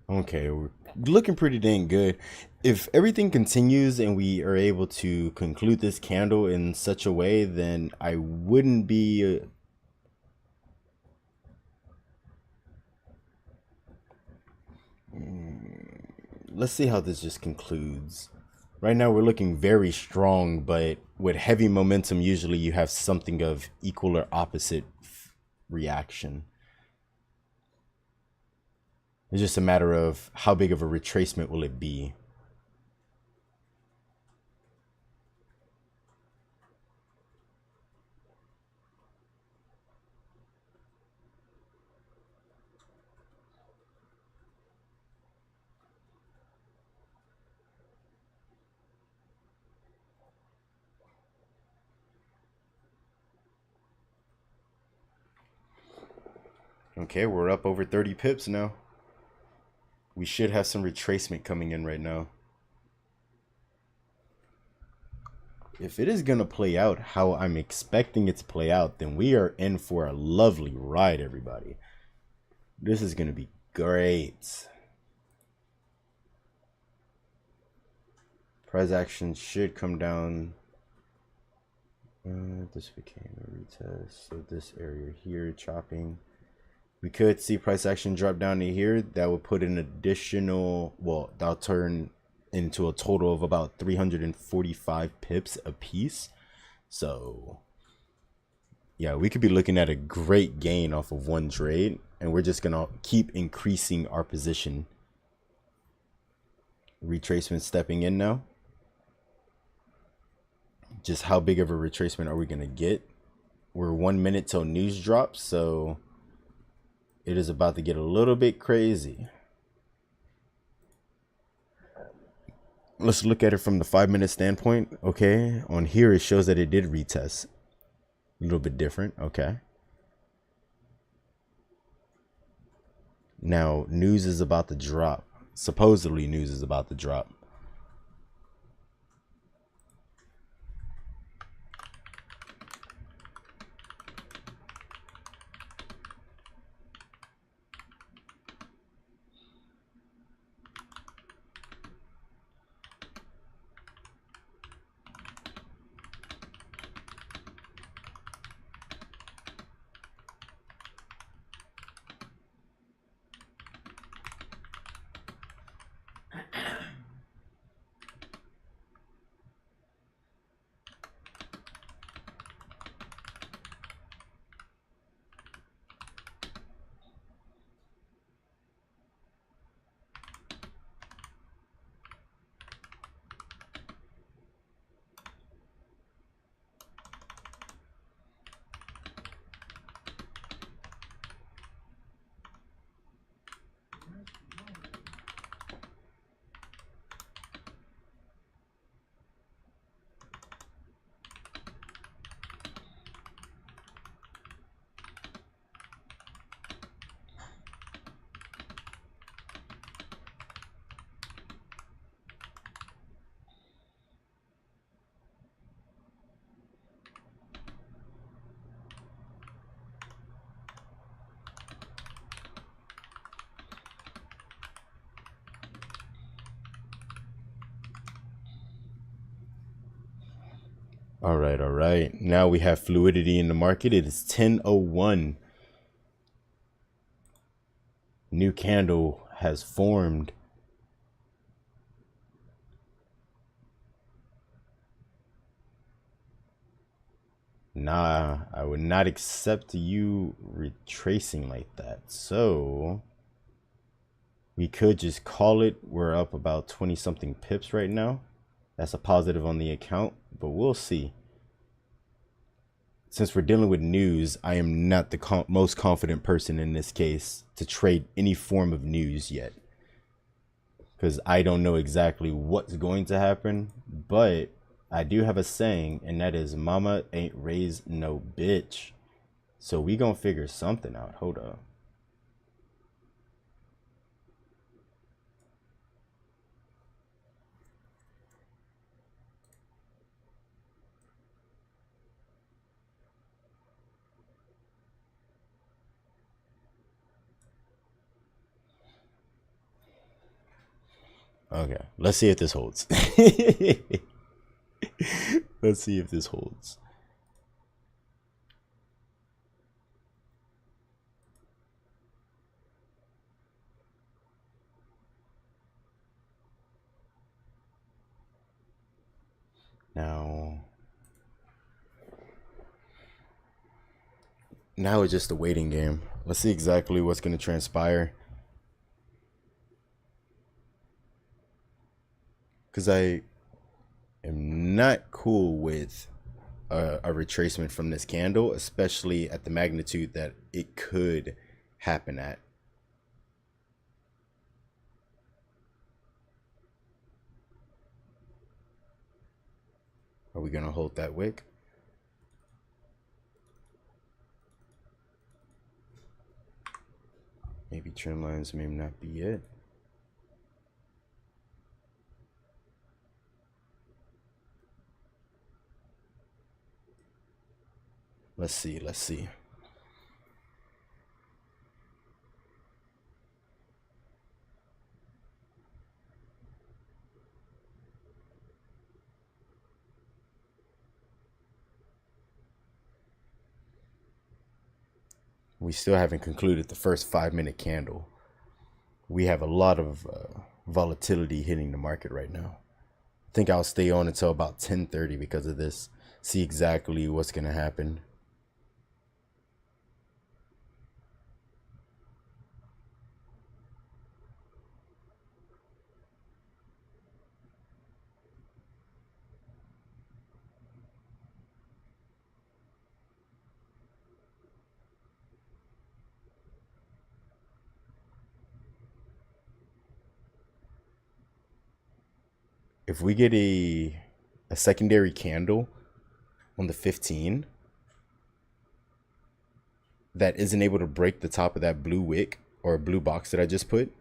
Okay, we're looking pretty dang good. If everything continues and we are able to conclude this candle in such a way, then I wouldn't be. Let's see how this just concludes. Right now, we're looking very strong, but with heavy momentum, usually you have something of equal or opposite reaction. It's just a matter of how big of a retracement will it be. Okay, we're up over 30 pips now. We should have some retracement coming in right now. If it is going to play out how I'm expecting it to play out, then we are in for a lovely ride, everybody. This is going to be great. Price action should come down. This became a retest. So this area here, chopping. We could see price action drop down to here. That would put an additional, well, that'll turn into a total of about 345 pips a piece. So yeah, we could be looking at a great gain off of one trade, and we're just gonna keep increasing our position. Retracement stepping in now. Just how big of a retracement are we gonna get? We're 1 minute till news drops, so it is about to get a little bit crazy. Let's look at it from the 5-minute standpoint. Okay, on here it shows that it did retest. A little bit different. Okay. Now news is about to drop. Supposedly news is about to drop. All right, all right. Now we have fluidity in the market. It is 10:01. New candle has formed. Nah, I would not accept you retracing like that. So we could just call it. We're up about 20 something pips right now. That's a positive on the account, but we'll see. Since we're dealing with news, I am not the most confident person in this case to trade any form of news yet, because I don't know exactly what's going to happen. But I do have a saying, and that is mama ain't raised no bitch. So we gonna figure something out. Hold up. Okay, let's see if this holds. Let's see if this holds. Now it's just a waiting game. Let's see exactly what's going to transpire. Because I am not cool with a retracement from this candle, especially at the magnitude that it could happen at. Are we going to hold that wick? Maybe trend lines may not be it. Let's see, let's see. We still haven't concluded the first 5-minute candle. We have a lot of volatility hitting the market right now. I think I'll stay on until about 10:30 because of this. See exactly what's going to happen. If we get a secondary candle on the 15 that isn't able to break the top of that blue wick or blue box that I just put,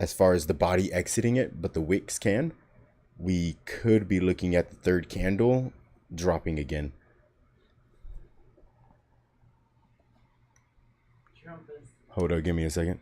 as far as the body exiting it, but the wicks can, we could be looking at the third candle dropping again. Hold on, give me a second.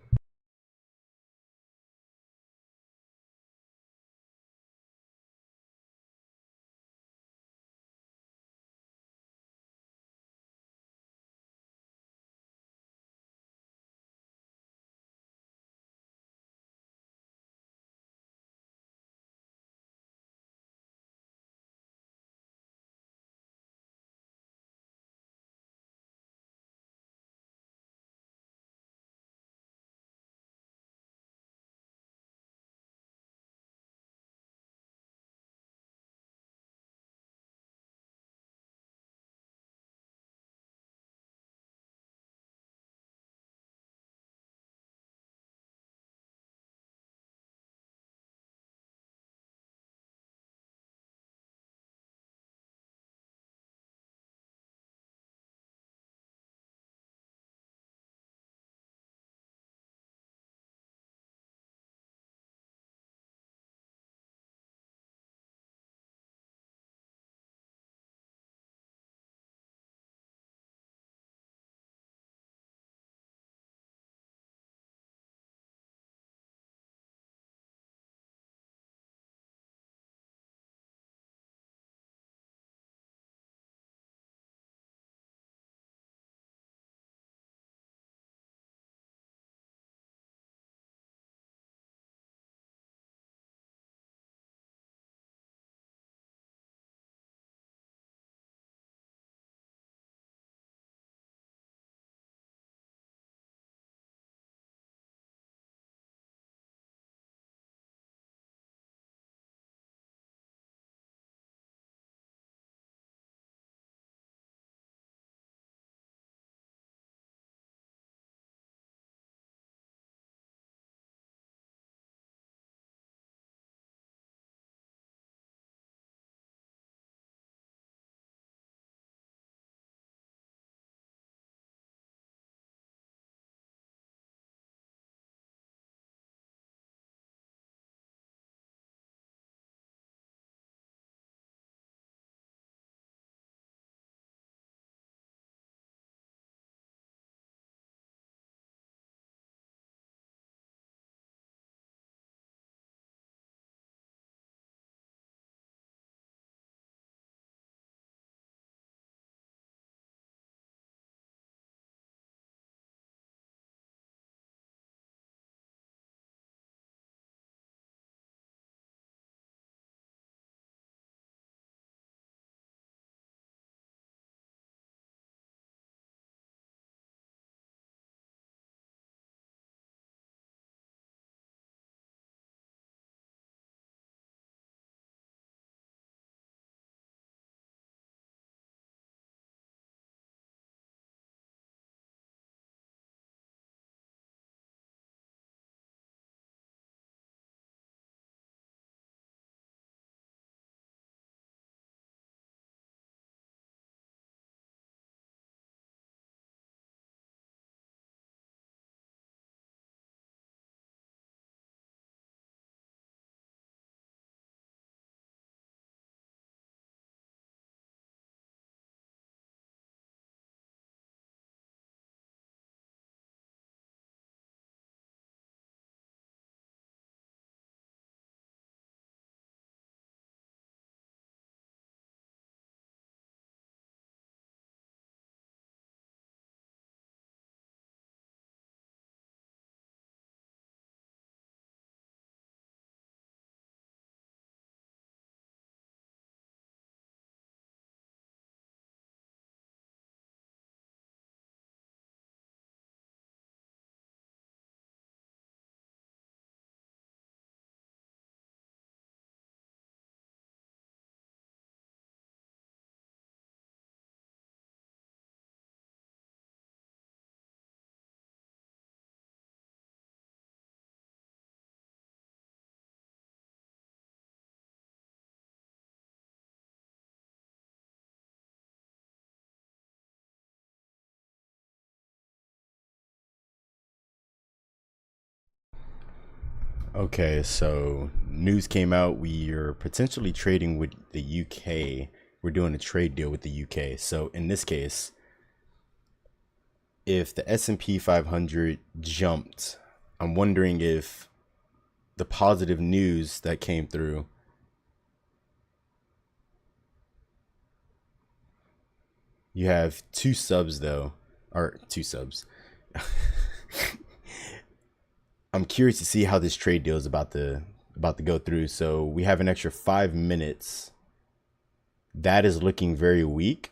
Okay, so news came out. We are potentially trading with the UK. We're doing a trade deal with the UK. So in this case, if the S&P 500 jumped, I'm wondering if the positive news that came through. You have two subs though, or two subs. I'm curious to see how this trade deal is about to go through. So we have an extra 5 minutes. That is looking very weak.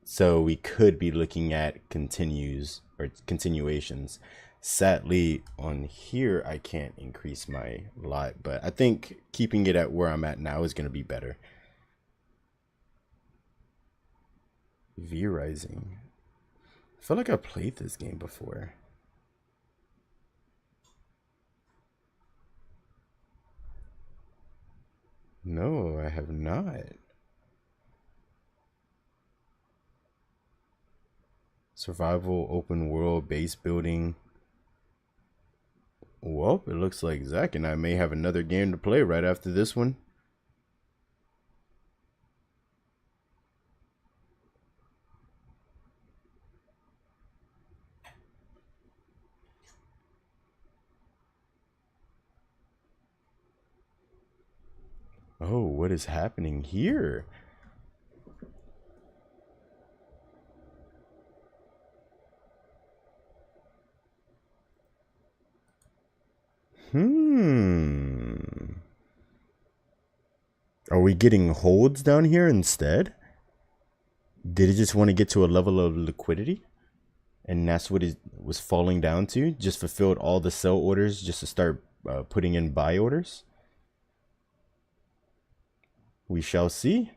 So we could be looking at continues or continuations. Sadly, on here I can't increase my lot, but I think keeping it at where I'm at now is going to be better. V Rising. I feel like I played this game before. No, I have not. Survival, open world, base building. Well, it looks like Zach and I may have another game to play right after this one. Oh, what is happening here? Are we getting holds down here instead? Did it just want to get to a level of liquidity? And that's what it was falling down to? Just fulfilled all the sell orders just to start putting in buy orders? We shall see.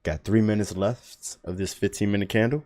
Got 3 minutes left of this 15-minute candle.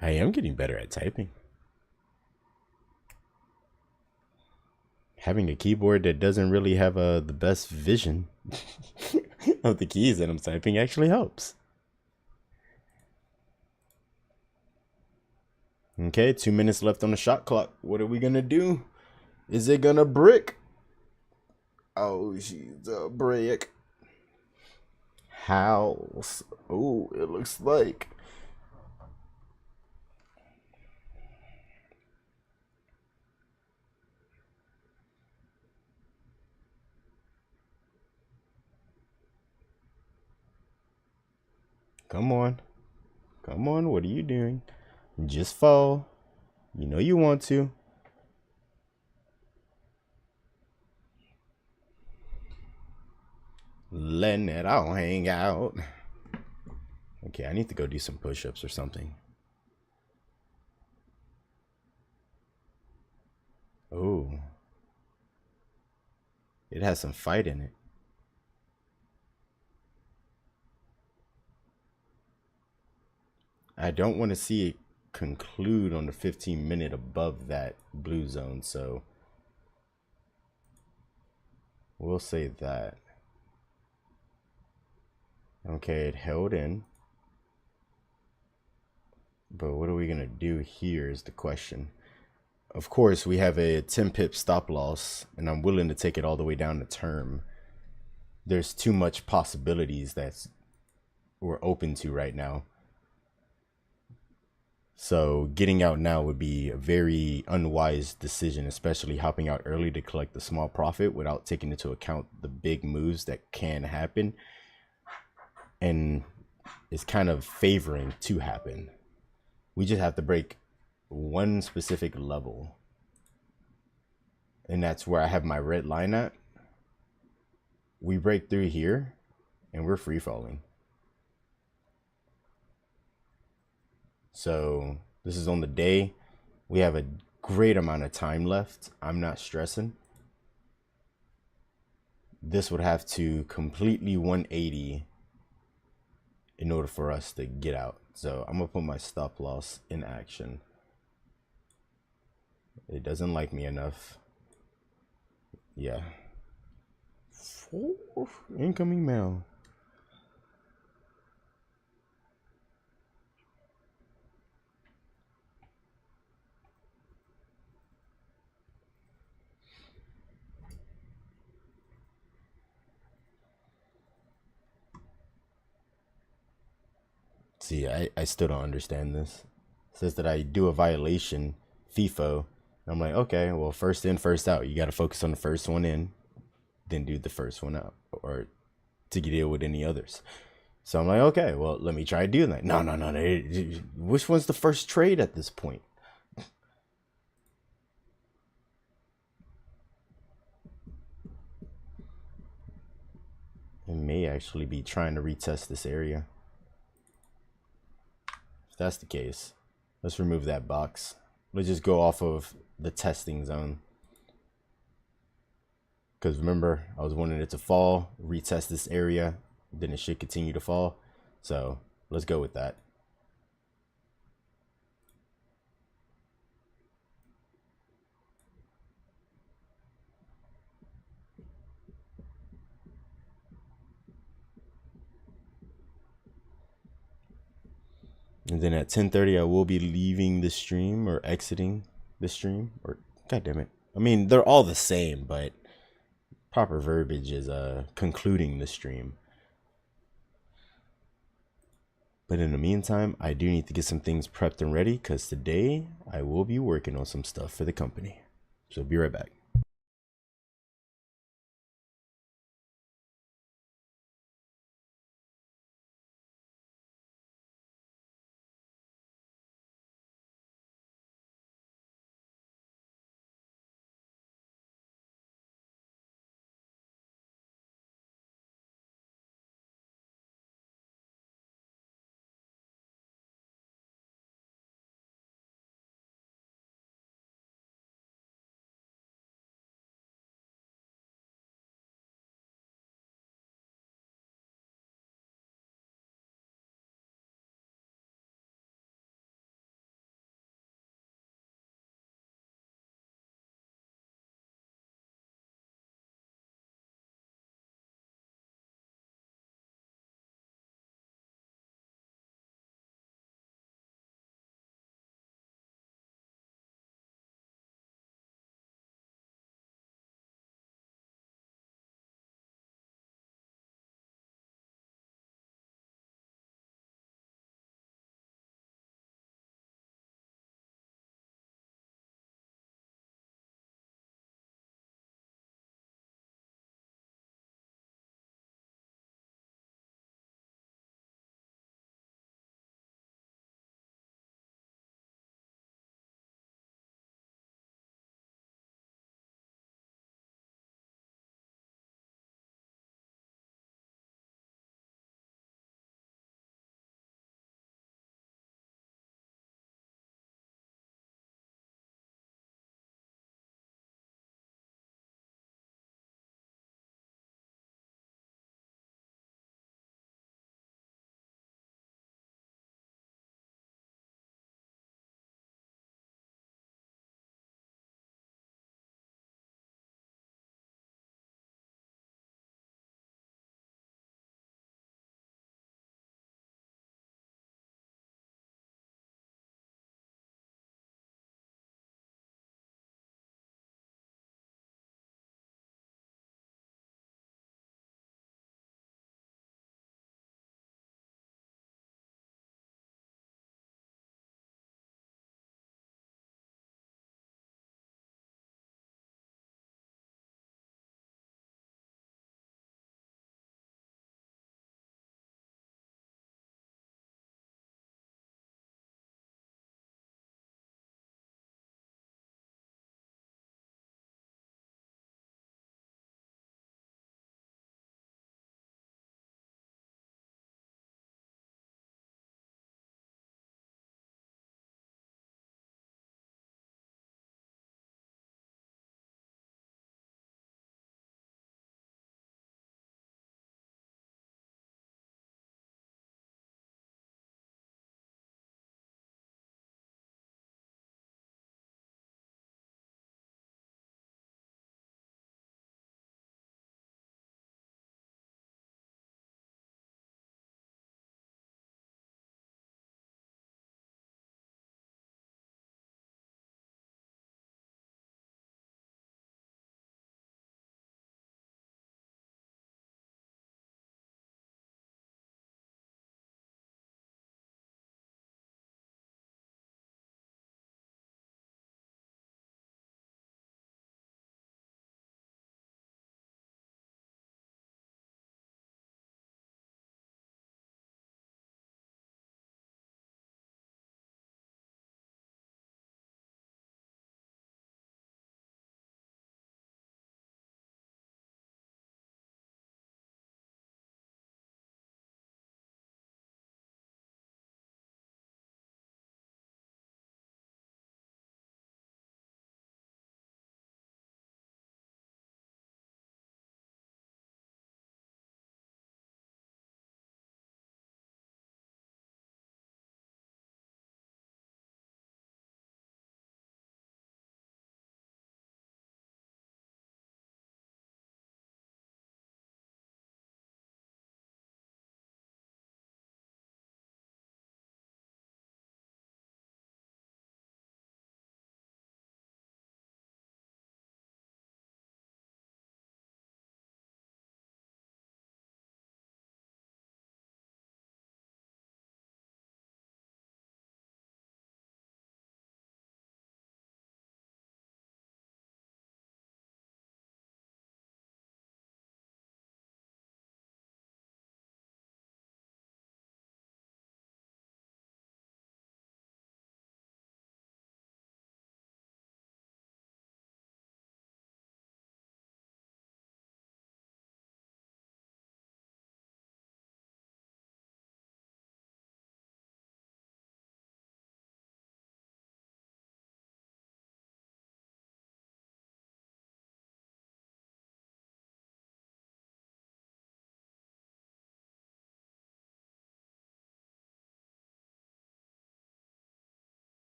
I am getting better at typing. Having a keyboard that doesn't really have the best vision of the keys that I'm typing actually helps. Okay, 2 minutes left on the shot clock. What are we gonna do? Is it gonna brick? Oh, she's a brick. House. Oh, it looks like. Come on. Come on, what are you doing? Just fall. You know you want to. Letting it all hang out. Okay, I need to go do some push-ups or something. Oh. It has some fight in it. I don't want to see conclude on the 15-minute above that blue zone, so we'll say that. Okay, it held in, but what are we gonna do here is the question. Of course, we have a 10 pip stop loss, and I'm willing to take it all the way down to term. There's too much possibilities that we're open to right now. So getting out now would be a very unwise decision, especially hopping out early to collect the small profit without taking into account the big moves that can happen and is kind of favoring to happen. We just have to break one specific level, and that's where I have my red line at. We break through here and we're free falling. So this is on the day. We have a great amount of time left. I'm not stressing. This would have to completely 180 in order for us to get out. So I'm gonna put my stop loss in action. It doesn't like me enough. Yeah. Incoming mail. See, I still don't understand this. It says that I do a violation, FIFO. I'm like, okay, well, first in, first out. You got to focus on the first one in, then do the first one out, or to deal with any others. So I'm like, okay, well, let me try doing that. No. Which one's the first trade at this point? It may actually be trying to retest this area. If that's the case, let's remove that box. Let's just go off of the testing zone. Because remember, I was wanting it to fall, retest this area, then it should continue to fall. So let's go with that. And then at 10:30, I will be leaving the stream or exiting the stream. Or, god damn it. I mean, they're all the same, but proper verbiage is concluding the stream. But in the meantime, I do need to get some things prepped and ready because today I will be working on some stuff for the company. So be right back.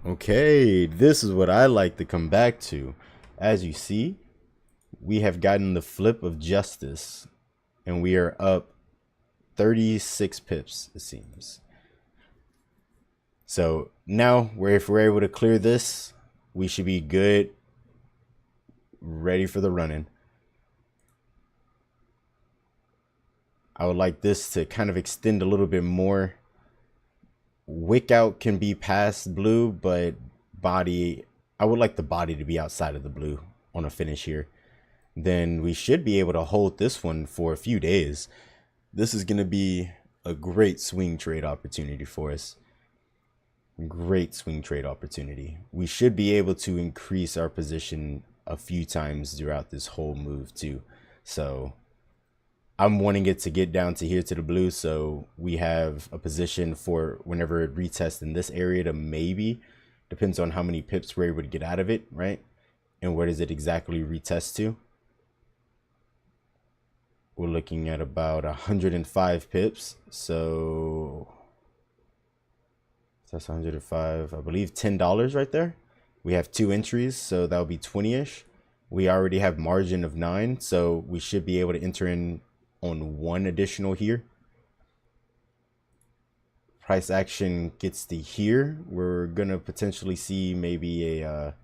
Okay, this is what I like to come back to. As you see, we have gotten the flip of justice, and we are up 36 pips, it seems. So now, if we're able to clear this, we should be good, ready for the run-in. I would like this to kind of extend a little bit more. Wick out can be past blue, but body, I would like the body to be outside of the blue on a finish here. Then we should be able to hold this one for a few days. This is going to be a great swing trade opportunity for us. Great swing trade opportunity. We should be able to increase our position a few times throughout this whole move too. So I'm wanting it to get down to here to the blue, so we have a position for whenever it retests in this area to maybe, depends on how many pips we're able to get out of it, right? And where does it exactly retest to? We're looking at about 105 pips, so that's 105, I believe $10 right there. We have 2 entries, so that'll be 20-ish. We already have margin of 9, so we should be able to enter in on 1 additional here. Price action gets to here. We're gonna potentially see maybe a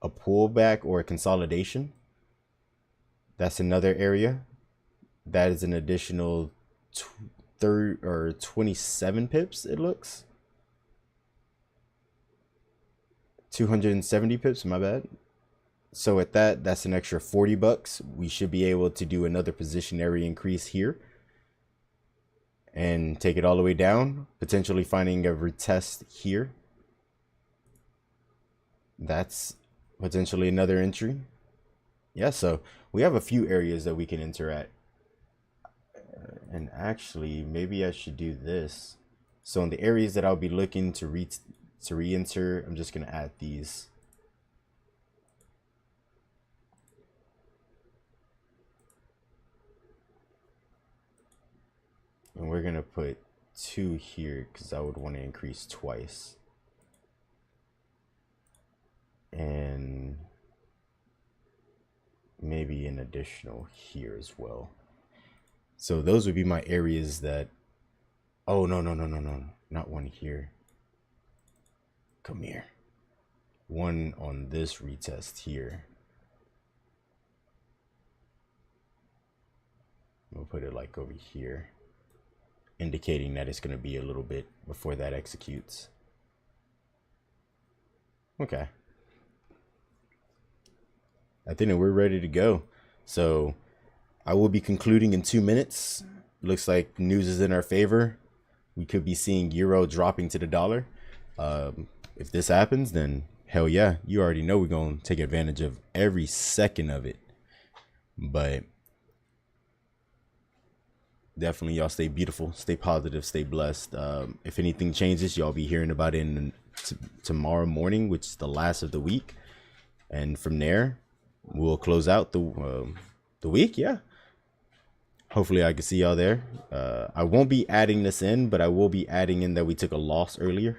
pullback or a consolidation. That's another area. That is an additional 27 pips, it looks. 270 pips, my bad. So at that, that's an extra 40 bucks. We should be able to do another position area increase here and take it all the way down, potentially finding a retest here. That's potentially another entry. Yeah, so we have a few areas that we can enter at. And actually, maybe I should do this. So in the areas that I'll be looking to re-enter, I'm just gonna add these. And we're gonna put 2 here because I would want to increase twice. And maybe an additional here as well. So those would be my areas that, oh, no, not 1 here. Come here. 1 on this retest here. We'll put it like over here, indicating that it's going to be a little bit before that executes. Okay. I think that we're ready to go. So I will be concluding in 2 minutes. Looks like news is in our favor. We could be seeing euro dropping to the dollar. If this happens, then hell yeah, you already know we're going to take advantage of every second of it. But definitely, y'all stay beautiful, stay positive, stay blessed. If anything changes, y'all be hearing about it in tomorrow morning, which is the last of the week. And from there, we'll close out the week. Yeah. Hopefully I can see y'all there. I won't be adding this in, but I will be adding in that we took a loss earlier.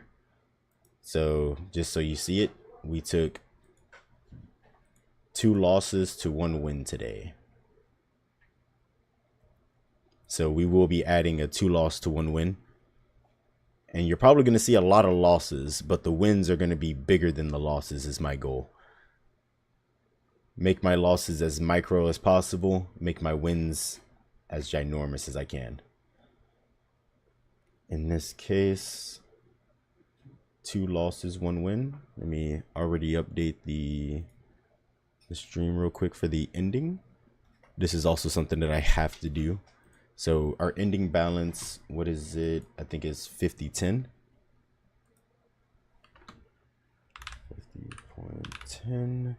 So just so you see it, we took 2 losses to 1 win today. So we will be adding a 2 loss to 1 win. And you're probably going to see a lot of losses, but the wins are going to be bigger than the losses is my goal. Make my losses as micro as possible. Make my wins as ginormous as I can. In this case, 2 losses, 1 win. Let me already update the stream real quick for the ending. This is also something that I have to do. So our ending balance, what is it? I think it's 50.10. 50.10.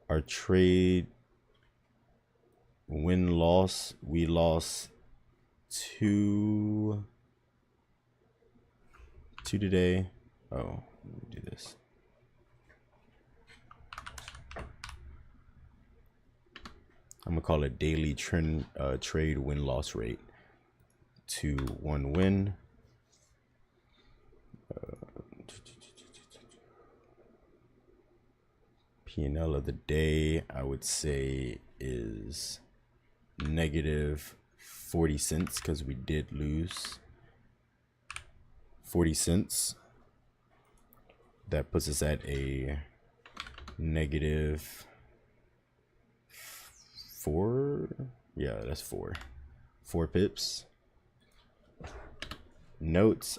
Our trade win-loss, we lost 2 today. Oh, let me do this. I'm gonna call it daily trend trade win-loss rate. 2-1 win. P&L of the day, I would say, is negative 40 cents because we did lose 40 cents. That puts us at a negative 4. Yeah, that's 4 pips. Notes,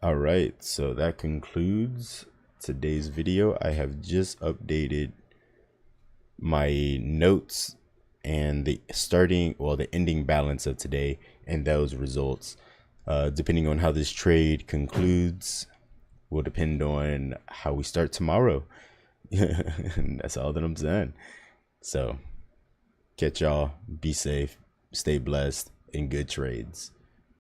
all right, so that concludes today's video. I have just updated my notes and the ending balance of today and those results. Depending on how this trade concludes will depend on how we start tomorrow. That's all that I'm saying. So catch y'all, be safe, stay blessed, and good trades.